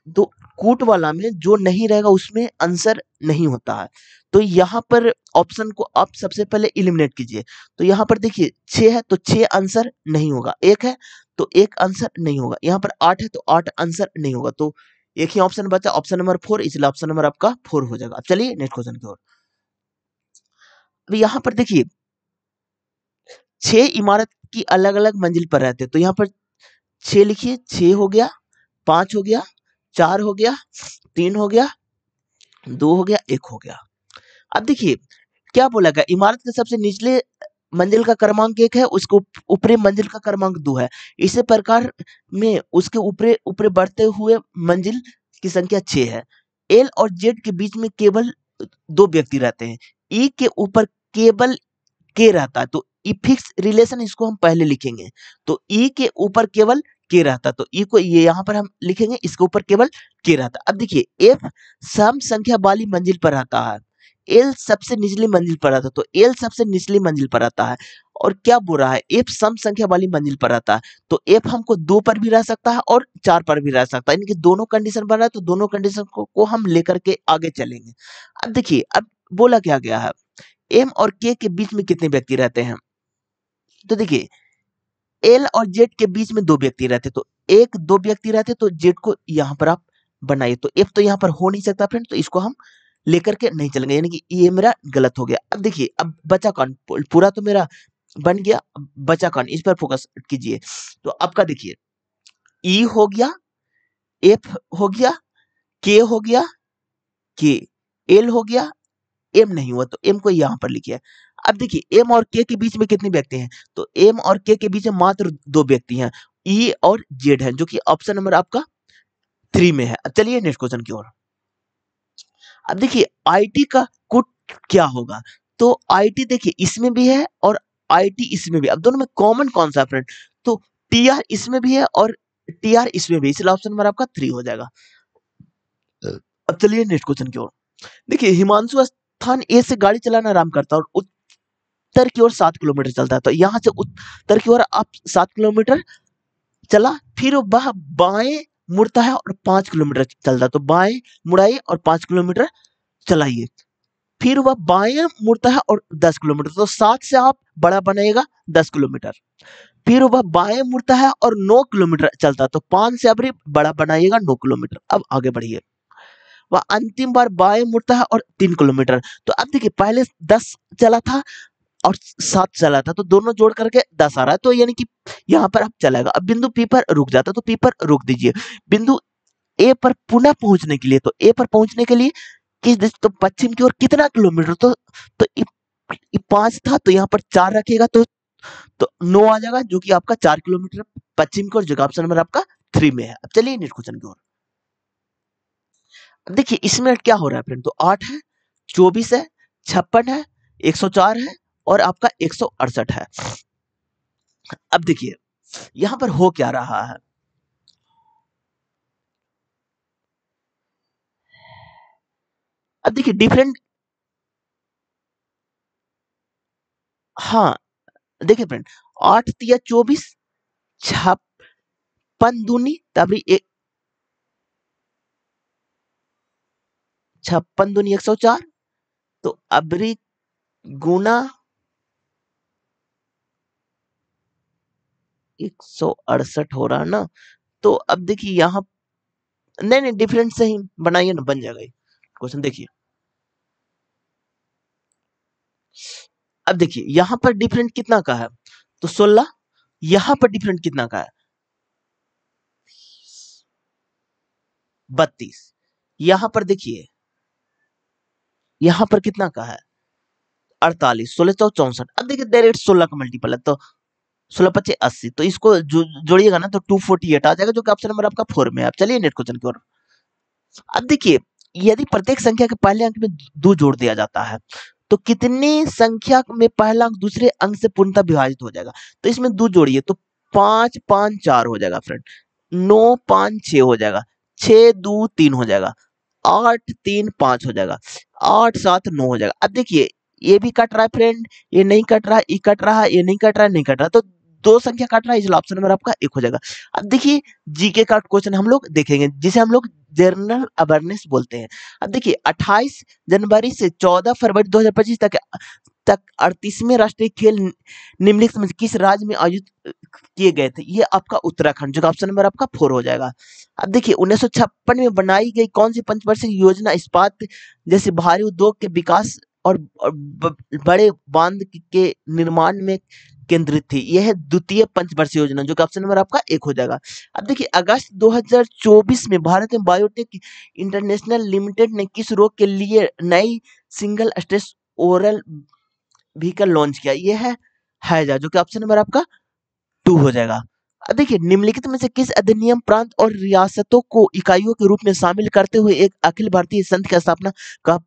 दो कूट वाला में जो नहीं रहेगा उसमें आंसर नहीं होता है। तो यहाँ पर ऑप्शन को आप सबसे पहले इलिमिनेट कीजिए। तो यहाँ पर देखिए 6 है तो 6 आंसर नहीं होगा, 1 है तो 1 आंसर नहीं होगा, यहाँ पर 8 है तो 8 आंसर नहीं होगा। तो एक ही ऑप्शन बचा, ऑप्शन नंबर 4, इसलिए ऑप्शन नंबर आपका 4 हो जाएगा। अब चलिए नेक्स्ट क्वेश्चन की ओर। अब यहाँ पर देखिए 6 इमारत की अलग अलग मंजिल पर रहते हैं, तो यहाँ पर 6 लिखिए, 6 हो गया, 5 हो गया, 4 हो गया, 3 हो गया, 2 हो गया, 1 हो गया। अब देखिए क्या बोला गया, इमारत के सबसे निचले मंजिल का क्रमांक 1 है, उसको ऊपरी मंजिल का क्रमांक 2 है। इसी प्रकार में उसके ऊपरे ऊपरे बढ़ते हुए मंजिल की संख्या 6 है। एल और जेड के बीच में केवल 2 व्यक्ति रहते हैं। ई के ऊपर केवल के रहता है, तो ई फिक्स रिलेशन इसको हम पहले लिखेंगे। तो ई के ऊपर केवल के रहता है, तो ई को ये यहाँ पर हम लिखेंगे, इसके ऊपर केवल के रहता है। अब देखिए एफ सम संख्या वाली मंजिल पर रहता है, एल सबसे निचली मंजिल पर आता है, तो एल सबसे निचली मंजिल पर आता है। और क्या बोल रहा है, एफ सम संख्या वाली मंजिल पर आता है, तो एफ हमको 2 पर भी रह सकता है और 4 पर भी रह सकता है, यानी कि दोनों कंडीशन बन रहा है, तो दोनों कंडीशन को हम लेकर के आगे चलेंगे। अब देखिए अब बोला क्या गया है, एम और के के बीच में कितने व्यक्ति रहते हैं, तो देखिए एल और जेड के बीच में 2 व्यक्ति रहते, तो एक 2 व्यक्ति रहते, तो जेड को यहाँ पर आप बनाइए। तो एफ तो यहाँ पर हो नहीं सकता फ्रेंड, तो इसको हम लेकर के नहीं चलेंगे, यानी कि ये मेरा गलत हो गया। अब देखिए अब बचा कौन, पूरा तो मेरा बन गया, अब बचा कौन, इस पर फोकस कीजिए। तो आपका देखिए ई हो गया, एफ हो गया, के हो गया, के एल हो गया, एम नहीं हुआ, तो एम को यहाँ पर लिखिए। अब देखिए एम और के के बीच में कितने व्यक्ति हैं, तो एम और के के बीच में मात्र 2 व्यक्ति हैं, ई और जेड है, जो कि ऑप्शन नंबर आपका 3 में है। अब चलिए नेक्स्ट क्वेश्चन की ओर। अब देखिए आईटी का कुट क्या होगा, तो आईटी देखिए इसमें भी है और आईटी इसमें भी, अब दोनों में कॉमन कौन सा फ्रेंड, तो टीआर इसमें भी है और टीआर इसमें भी, इसलिए ऑप्शन नंबर आपका 3 हो जाएगा। अब चलिए नेक्स्ट क्वेश्चन की ओर। देखिए हिमांशु स्थान ए से गाड़ी चलाना आराम करता है और उत्तर की ओर 7 किलोमीटर चलता है, तो यहाँ से उत्तर की ओर आप 7 किलोमीटर चला, फिर वह बाएं मुड़ता है और 5 किलोमीटर चलता है, तो बाएं मुड़ाइए और 5 किलोमीटर चलाइए, फिर वह बाएं मुड़ता है और 10 किलोमीटर, तो 7 से आप बड़ा बनाइएगा 10 किलोमीटर, फिर वह बाएं मुड़ता है और 9 किलोमीटर चलता है, तो 5 से अब बड़ा बनाइएगा 9 किलोमीटर। अब आगे बढ़िए, वह अंतिम बार बाएं मुड़ता है और 3 किलोमीटर, तो अब देखिए पहले 10 चला था और 7 चला था, तो दोनों जोड़ करके 10 आ रहा है, तो यानी कि यहाँ पर आप चलेगा। अब बिंदु पी पर रुक जाता है, तो पी पर रुक दीजिए। बिंदु ए पर पुनः पहुंचने के लिए, तो ए पर पहुंचने के लिए किस दिशा, तो पश्चिम की ओर कितना किलोमीटर, तो 5 था, तो यहाँ पर 4 रखिएगा, तो 9 आ जाएगा, जो कि आपका 4 किलोमीटर पश्चिम की ओर, जगह ऑप्शन नंबर आपका 3 में है। अब चलिए नेक्स्ट क्वेश्चन की ओर। अब देखिए इसमें क्या हो रहा है फ्रेंड, तो 8 है, 24 है, 56 है, 104 है और आपका 168 है। अब देखिए यहाँ पर हो क्या रहा है, अब देखिए डिफरेंट, हाँ देखिए फ्रेंड 8 तिया 24, 56 दूनी तब 56 दूनी 104, तो अबरी गुना 168 हो रहा है ना, तो अब देखिए यहाँ नहीं नहीं डिफरेंट से ही बनाइए ना, बन जाएगा क्वेश्चन। देखिए अब देखिए यहाँ पर डिफरेंट कितना का है, तो 16। यहाँ पर डिफरेंट कितना का है, 32। यहाँ पर देखिए यहाँ पर कितना का है, 48। 16 चौ 64। अब देखिए डायरेक्ट 16 का मल्टीपल है, तो 16 × 5 = 80, तो इसको जोड़िएगा ना तो 248 आ जाएगा, जो कि ऑप्शन नंबर आपका 4 में है। आप चलिए नेक्स्ट क्वेश्चन की ओर। अब देखिए यदि प्रत्येक संख्या के पहले अंक में 2 जोड़ दिया जाता है तो कितनी संख्या में पहला अंक दूसरे अंक से पूर्णतः विभाजित हो जाएगा, तो इसमें 2 जोड़िए तो 5 5 4 हो जाएगा फ्रेंड, 9 5 6 हो जाएगा, 6 2 3 हो जाएगा, 8 3 5 हो जाएगा, 8 7 9 हो जाएगा। अब देखिए ये भी कट रहा है फ्रेंड, ये नहीं कट रहा है, ये कट रहा है, ये नहीं कट रहा है, नहीं कट रहा है, तो 2 संख्या कट रहा है, इसलिए ऑप्शन नंबर आपका 1 हो जाएगा। अब देखिए जीके का क्वेश्चन हम लोग देखेंगे जिसे हम लोग जनरल अवेयरनेस बोलते हैं। अब देखिए 28 जनवरी से 14 फरवरी 2025 तक 38वें राष्ट्रीय खेल निम्नलिखित में से किस राज्य में आयोजित किए गए थे, ये आपका उत्तराखंड, जो ऑप्शन नंबर आपका 4 हो जाएगा। अब देखिए 1956 में बनाई गई कौन सी पंचवर्षीय योजना इस्पात जैसे भारी उद्योग के विकास और बड़े बांध के निर्माण में केंद्रित थी, यह है द्वितीय पंचवर्षीय योजना, जो कि ऑप्शन नंबर आपका 1 हो जाएगा। अब देखिए अगस्त 2024 में भारत में बायोटेक इंटरनेशनल लिमिटेड ने किस रोग के लिए नई single stage oral vehicle launch किया, यह है हैजा, जो कि ऑप्शन नंबर आपका 2 हो जाएगा। अब देखिए निम्नलिखित में से किस अधिनियम प्रांत और रियासतों को इकाइयों के रूप में शामिल करते हुए एक अखिल भारतीय संघ की स्थापना का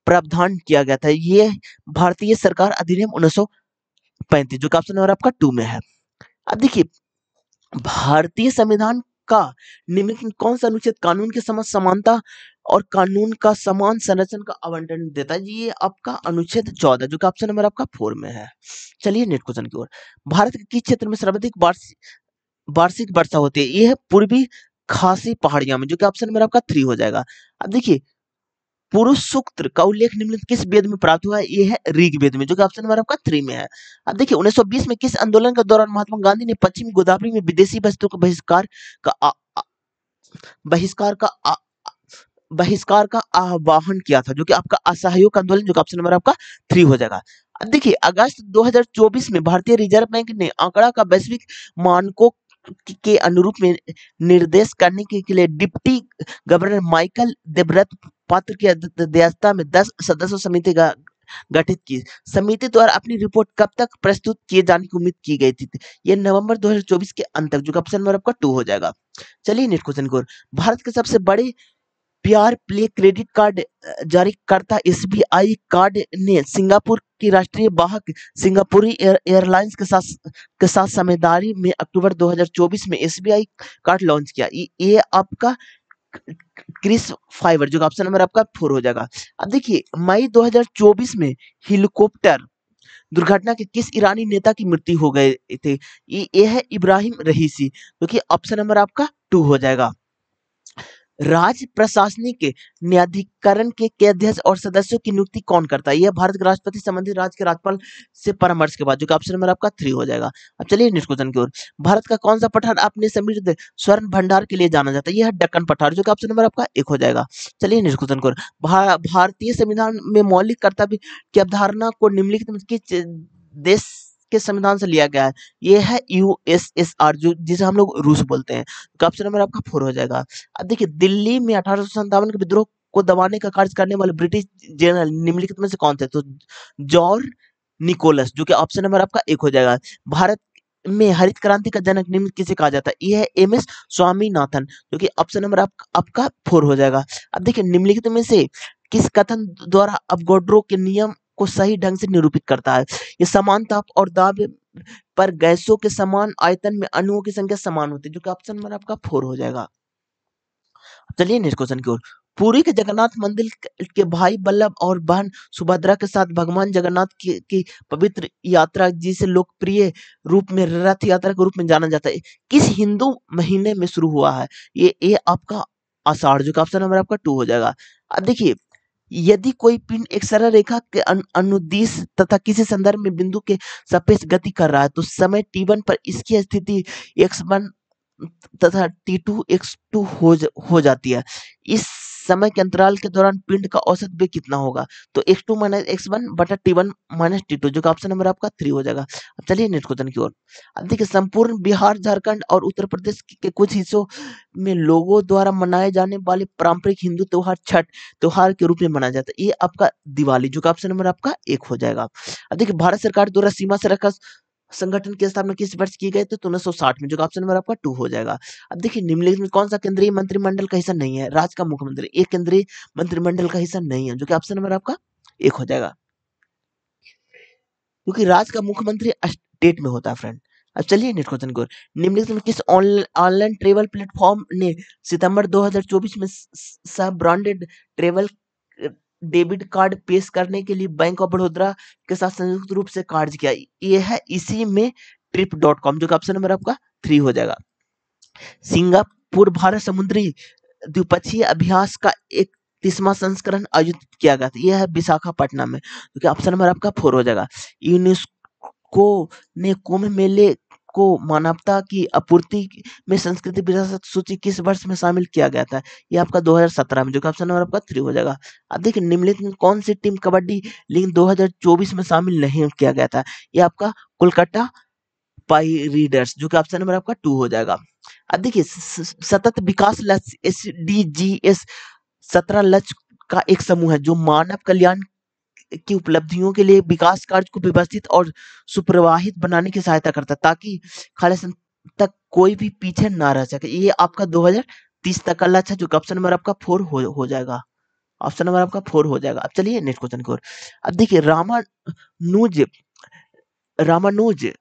प्रावधान किया गया था, ये भारतीय सरकार अधिनियम 1935, जो कि ऑप्शन नंबर आपका 2 में है। अब देखिए भारतीय संविधान का निम्नलिखित कौन सा अनुच्छेद कानून के समक्ष समानता और कानून का समान संरक्षण का आवंटन देता है, ये आपका अनुच्छेद 14, जो कि ऑप्शन नंबर आपका 4 में है। चलिए नेक्स्ट क्वेश्चन की ओर। भारत के किस क्षेत्र में सर्वाधिक वार्षिक वर्षा होती है, ये है पूर्वी खासी पहाड़ियां में, जो कि ऑप्शन नंबर आपका 3 हो जाएगा। अब देखिए पुरुष सूक्त का उल्लेख निम्नलिखित किस वेद में प्राप्त हुआ है, ये है ऋग्वेद में, जो कि ऑप्शन नंबर आपका 3 में है। अब देखिए 1920 में किस आंदोलन के दौरान महात्मा गांधी ने पश्चिमी गोदावरी में विदेशी वस्तुओं के का बहिष्कार का आ, बहिष्कार का आह्वान किया था, जो कि आपका असहयोग आंदोलन, जो कि ऑप्शन नंबर आपका 3 हो जाएगा। अब देखिए अगस्त 2024 में भारतीय रिजर्व बैंक ने आंकड़ा का वैश्विक मानकों के अनुरूप में निर्देश करने के लिए डिप्टी गवर्नर माइकल देवव्रत पात्र की अध्यक्षता में 10 सदस्यों समिति का गठित की। समिति द्वारा अपनी रिपोर्ट कब तक प्रस्तुत किए जाने की उम्मीद की गई थी, ये नवंबर 2024 के अंत तक, जो कि ऑप्शन नंबर आपका 2 हो जाएगा। चलिए नेक्स्ट क्वेश्चन की ओर। भारत के सबसे बड़े प्यार प्ले क्रेडिट कार्ड जारी करता एसबीआई कार्ड ने सिंगापुर की राष्ट्रीय वाहक सिंगापुरी एयरलाइंस के साथ साझेदारी में अक्टूबर 2024 में एसबीआई कार्ड लॉन्च किया, ये आपका क्रिस फाइबर, जो ऑप्शन नंबर आपका 4 हो जाएगा। अब देखिए मई 2024 में हेलीकॉप्टर दुर्घटना के किस ईरानी नेता की मृत्यु हो गए थे, ये है इब्राहिम रहीसी, जो कि ऑप्शन नंबर आपका 2 हो जाएगा। राज्य प्रशासनिक न्यायाधिकरण के अध्यक्ष और सदस्यों की नियुक्ति कौन करता है, यह भारत के राष्ट्रपति संबंधित राज्य के राज्यपाल से परामर्श के बाद, जो कि ऑप्शन नंबर आपका 3 हो जाएगा। अब चलिए नेक्स्ट क्वेश्चन की ओर। भारत का कौन सा पठार अपने समृद्ध स्वर्ण भंडार के लिए जाना जाता है, यह है दक्कन पठार, जो कि ऑप्शन नंबर आपका 1 हो जाएगा। चलिए नेक्स्ट क्वेश्चन की ओर। भारतीय संविधान में मौलिक कर्तव्य की अवधारणा को निम्नलिखित में किस देश के संविधान से लिया गया है, ये है यूएसएसआर, जो जिसे हम लोग रूस बोलते हैं, तो ऑप्शन नंबर आपका 4 हो जाएगा। अब देखिए दिल्ली में 1857 के विद्रोह को दबाने का कार्य करने वाले ब्रिटिश जनरल निम्नलिखित में से कौन थे, तो जॉर्ज निकोलस, जो कि ऑप्शन नंबर आपका 1 हो जाएगा। भारत में हरित क्रांति का जनक निम्न किसे कहा जाता है, ये है एमएस स्वामीनाथन, जो कि ऑप्शन नंबर आपका 4 हो जाएगा। अब देखिए निम्नलिखित में से किस कथन द्वारा अवोगाड्रो के नियम को सही ढंग से निरूपित करता है, ये समान ताप और दाब पर गैसों के समान आयतन में अणुओं की संख्या समान होती है, जो कि ऑप्शन नंबर आपका 4 हो जाएगा। चलिए नेक्स्ट क्वेश्चन की ओर। पुरी के जगन्नाथ मंदिर के भाई बल्लभ और बहन सुभद्रा के साथ भगवान जगन्नाथ की पवित्र यात्रा, जिसे लोकप्रिय रूप में रथ यात्रा के रूप में जाना जाता है, किस हिंदू महीने में शुरू हुआ है, ये आपका आषाढ़, जो कि ऑप्शन नंबर आपका 2 हो जाएगा। अब देखिए यदि कोई पिंड एक सरल रेखा के अनुदिश तथा किसी संदर्भ में बिंदु के सापेक्ष गति कर रहा है, तो समय t1 पर इसकी स्थिति x1 तथा t2 x2 हो जाती है। इस समय के अंतराल के दौरान पिंड का औसत वेग कितना होगा? तो x2 माइनस x1 बटा t1 माइनस t2, जो कि ऑप्शन नंबर आपका 3 हो जाएगा। अब चलिए नेक्स्ट क्वेश्चन की ओर। अब देखिए, संपूर्ण बिहार, झारखंड और उत्तर प्रदेश के कुछ हिस्सों में लोगों द्वारा मनाए जाने वाले पारंपरिक हिंदू त्योहार छठ त्योहार के रूप में मनाया जाता है। ये आपका दिवाली, जो कि ऑप्शन नंबर आपका 1 हो जाएगा। अब देखिए, भारत सरकार द्वारा सीमा सुरक्षा संगठन की स्थापना किस वर्ष की गई? तो 1960 में, जो कि ऑप्शन नंबर आपका 2 हो जाएगा। अब देखिए, निम्नलिखित में कौन सा केंद्रीय मंत्रिमंडल का हिस्सा नहीं है? राज्य का मुख्यमंत्री एक केंद्रीय मंत्रिमंडल का हिस्सा नहीं है, जो कि ऑप्शन नंबर आपका 1 हो जाएगा, क्योंकि राज्य का मुख्यमंत्री स्टेट में होता है फ्रेंड। अब चलिए नेक्स्ट क्वेश्चन को। निम्नलिखित में किस ऑनलाइन ट्रेवल प्लेटफॉर्म ने सितंबर 2024 में सब ब्रांडेड ट्रेवल डेबिट कार्ड पेश करने के लिए बैंक ऑफ बड़ौदा के साथ संयुक्त रूप से कार्य किया? ये है इसी में trip.com, जो कि ऑप्शन नंबर आपका 3 हो जाएगा। सिंगापुर भारत समुद्री द्विपक्षीय अभ्यास का 31वां संस्करण आयोजित किया गया था। यह है विशाखापट्टनम में, जो कि ऑप्शन नंबर आपका 4 हो जाएगा। यूनेस्को ने कुंभ मेले को मानवता की आपूर्ति में संस्कृति विरासत सूची किस वर्ष में शामिल किया गया था? ये आपका 2017 में, जो कि ऑप्शन नंबर आपका 3 हो जाएगा। अब देखिए, निम्नलिखित में कौन सी टीम कबड्डी लीग 2024 में शामिल नहीं किया गया था? ये आपका कोलकाता पाइरेट्स, जो कि ऑप्शन नंबर आपका 2 हो जाएगा। अब देखिए, सतत विकास लक्ष्य SDGs 17 लक्ष्य का एक समूह है जो मानव कल्याण की उपलब्धियों के लिए विकास कार्य को व्यवस्थित और सुप्रवाहित बनाने की सहायता करता है, ताकि खालिस्तान तक कोई भी पीछे ना रह सके। ये आपका 2030 तक का लक्ष्य है, जो ऑप्शन नंबर आपका 4 हो जाएगा। ऑप्शन नंबर आपका 4 हो जाएगा। अब चलिए नेक्स्ट क्वेश्चन की ओर। अब देखिए, रामानुज रामानुज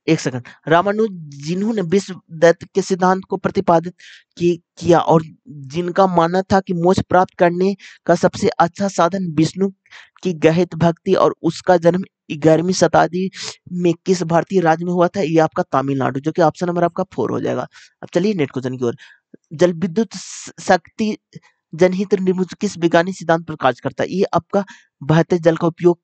एक सेकंड, रामानुज, जिन्होंने विश्व दत्त के सिद्धांत को प्रतिपादित किया और जिनका मानना था कि मोक्ष प्राप्त करने का सबसे अच्छा साधन विष्णु की गहन भक्ति, और उसका जन्म 11वीं शताब्दी में किस भारतीय राज्य में हुआ था? ये आपका तमिलनाडु, जो कि ऑप्शन नंबर आपका 4 हो जाएगा। अब चलिए नेक्स्ट क्वेश्चन की ओर। जल विद्युत शक्ति जनहित निर्मित किस वैज्ञानिक सिद्धांत पर कार्य करता है? ये आपका बहते जल का उपयोग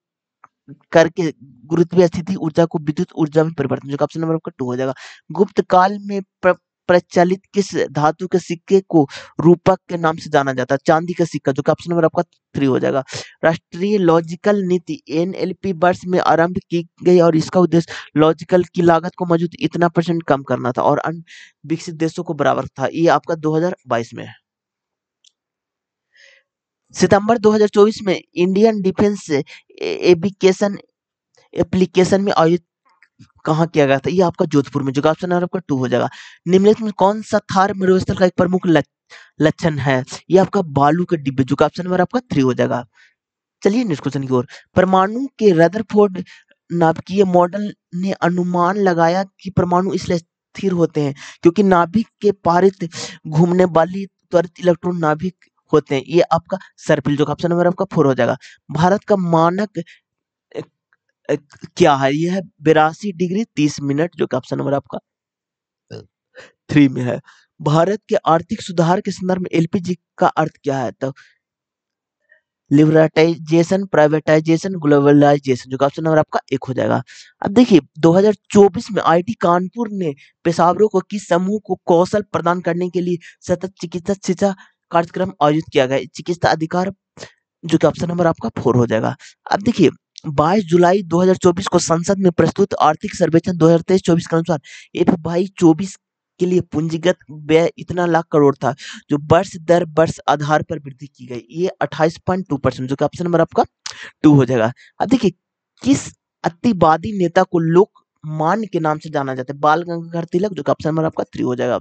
करके गुरुत्वीय स्थिति ऊर्जा को विद्युत ऊर्जा में परिवर्तन, जो कि ऑप्शन नंबर आपका 2 हो जाएगा। गुप्त काल में प्रचलित किस धातु के सिक्के को रूपक के नाम से जाना जाता है? चांदी का सिक्का, जो कि ऑप्शन नंबर आपका 3 हो जाएगा। राष्ट्रीय लॉजिकल नीति NLP वर्ष में आरंभ की गई और इसका उद्देश्य लॉजिकल की लागत को मौजूद इतना % कम करना था और अन्य विकसित देशों को बराबर था। ये आपका 2022 में है। सितंबर 2024 में इंडियन डिफेंस एविएशन एप्लीकेशन में आयोजित कहाँ किया गया था? ये आपका जोधपुर में, जो कि ऑप्शन नंबर आपका 2 हो जाएगा। निम्नलिखित में कौन सा थार मरुस्थल का एक प्रमुख लक्षण है? ये आपका बालू के डिब्बे, जो कि ऑप्शन नंबर आपका 3 हो जाएगा। चलिए नेक्स्ट क्वेश्चन की ओर। परमाणु के रदरफोर्ड नाभिकीय मॉडल ने अनुमान लगाया कि परमाणु इसलिए स्थिर होते हैं क्योंकि नाभिक के पारित घूमने वाली त्वरित इलेक्ट्रॉन नाभिक होते हैं। ये आपका सर्पिल, जो कि ऑप्शन नंबर आपका 4 हो जाएगा। भारत का मानक क्या है? ये है 82 डिग्री 30 मिनट, जो कि ऑप्शन नंबर आपका 3 में है। भारत के आर्थिक सुधार के संदर्भ में LPG का अर्थ क्या है? तो लिबरटाइजेशन, प्राइवेटाइजेशन, ग्लोबलाइजेशन, जो कि ऑप्शन नंबर आपका 1 हो जाएगा। अब देखिए, 2024 में IIT कानपुर ने पेशेवरों को किस समूह को कौशल प्रदान करने के लिए सतत चिकित्सा शिक्षा कार्यक्रम आयोजित किया गया? चिकित्सा अधिकार, जो कि ऑप्शन नंबर आपका 4 हो जाएगा। अब देखिए, 22 जुलाई 2024 को संसद में प्रस्तुत आर्थिक सर्वेक्षण 2023-24 के अनुसार FY24 के लिए पूंजीगत व्यय इतना लाख करोड़ था, जो वर्ष दर वर्ष आधार पर वृद्धि की गई। ये 28.2%, जो कि ऑप्शन नंबर आपका 2 हो जाएगा। अब देखिए, किस अतिवादी नेता को लोकमान्य के नाम से जाना जाता है? बाल गंगाधर तिलक, जो कि ऑप्शन नंबर आपका 3 हो जाएगा।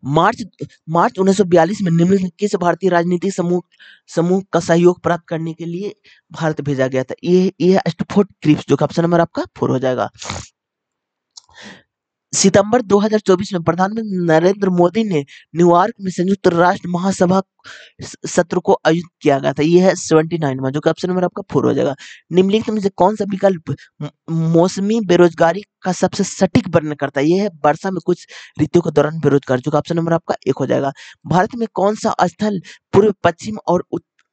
मार्च मार्च 1942 में निम्नलिखित किस भारतीय राजनीतिक समूह का सहयोग प्राप्त करने के लिए भारत भेजा गया था? ये स्टफोर्ड क्रिप्स, जो कि ऑप्शन नंबर आपका 4 हो जाएगा। सितंबर 2024 में प्रधानमंत्री नरेंद्र मोदी ने न्यूयॉर्क में संयुक्त राष्ट्र महासभा सत्र को आयोजित किया गया था। यह है 79वां, जो कि ऑप्शन नंबर आपका 4 हो जाएगा। निम्नलिखित में से कौन सा विकल्प मौसमी बेरोजगारी का सबसे सटीक वर्णन करता है? यह है वर्षा में कुछ ऋतुओं के दौरान बेरोजगार, जो कि ऑप्शन नंबर आपका 1 हो जाएगा। भारत में कौन सा स्थल पूर्व, पश्चिम और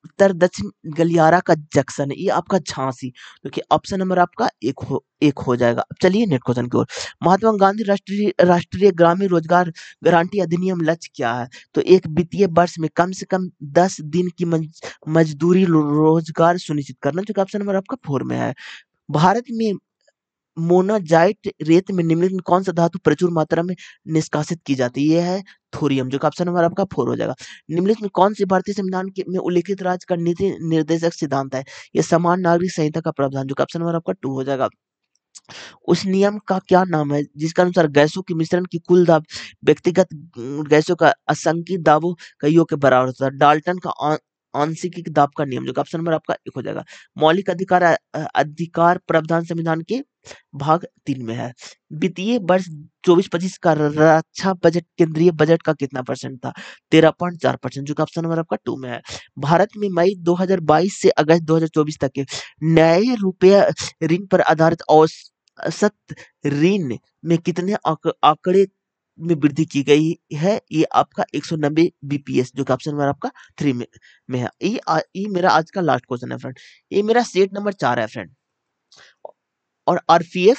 उत्तर दक्षिण गलियारा का जंक्शन है, ये आपका झांसी। क्योंकि ऑप्शन नंबर आपका एक हो जाएगा। अब चलिए नेक्स्ट क्वेश्चन की ओर। महात्मा गांधी राष्ट्रीय ग्रामीण रोजगार गारंटी अधिनियम लक्ष्य क्या है? तो एक वित्तीय वर्ष में कम से कम 10 दिन की मजदूरी रोजगार सुनिश्चित करना, जो कि ऑप्शन नंबर आपका 4 में है। भारत में मोनाजाइट रेत में निम्नलिखित में कौन सा धातु प्रचुर मात्रा में निष्कासित की जाती है? ये है थोरियम, जो कि ऑप्शन नंबर आपका 4 हो जाएगा। निम्नलिखित में कौन सी भारतीय संविधान के में उल्लिखित राज्य का नीति निर्देशक सिद्धांत है? ये समान नागरिक संहिता का प्रावधान, जो कि ऑप्शन नंबर आपका 2 हो जाएगा। उस नियम का क्या नाम है जिसके अनुसार गैसों के मिश्रण की कुल दाब व्यक्तिगत गैसों का असंख्यिक दाबों का योग के बराबर होता है? डाल्टन का आंशिक दाब का नियम, जो कि ऑप्शन नंबर आपका 1 हो जाएगा। मौलिक अधिकार प्रावधान संविधान के भाग 3 में है। वित्तीय वर्ष 24-25 का रक्षा बजट केंद्रीय बजट का कितना परसेंट था? 13.4%, जो कि ऑप्शन नंबर आपका 2 में है। भारत में मई 2022 से अगस्त 2024 तक के नए रुपया ऋण पर आधारित औसत ऋण में कितने आंकड़े में वृद्धि की गई है? ये आपका 190 बीपीएस, जो कि ऑप्शन नंबर आपका 3 में है। ये मेरा आज का लास्ट क्वेश्चन है फ्रेंड। ये मेरा सेट नंबर 4 है फ्रेंड। और आरपीएफ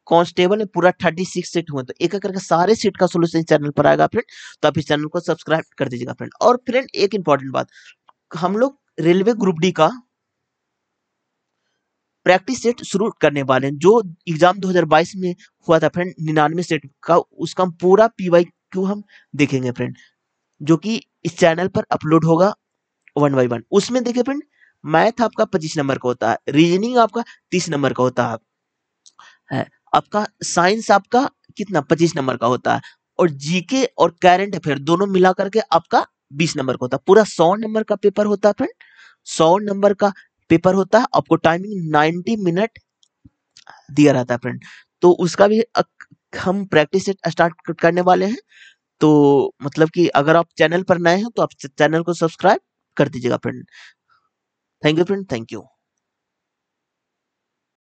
कांस्टेबल में पूरा 36 सेट हुए, तो एक एक करके सारे सेट का सोल्यूशन चैनल पर आएगा फ्रेंड। तो आप इस चैनल को सब्सक्राइब कर दीजिएगा फ्रेंड। और फ्रेंड एक इंपॉर्टेंट बात, हम लोग रेलवे ग्रुप डी का प्रैक्टिस सेट शुरू करने वाले हैं। जो एग्जाम 2022 में हुआ था फ्रेंड 99 सेट का, उसका हम पूरा पीवाईक्यू हम देखेंगे फ्रेंड, जो कि इस चैनल पर अपलोड होगा 1 बाय 1। उसमें देखिए फ्रेंड, मैथ आपका 25 नंबर का होता है, रीजनिंग आपका 30 नंबर का होता है, आपका साइंस आपका कितना 25 नंबर का होता है, और जीके और करंट अफेयर दोनों मिला करके आपका 20 नंबर का होता है। पूरा 100 नंबर का पेपर होता है फ्रेंड, 100 नंबर का पेपर होता है। आपको टाइमिंग 90 मिनट दिया रहता है फ्रेंड। तो उसका भी हम प्रैक्टिस स्टार्ट करने वाले हैं। तो मतलब कि अगर आप चैनल पर नए हैं तो आप चैनल को सब्सक्राइब कर दीजिएगा friend. Thank you friend, thank you.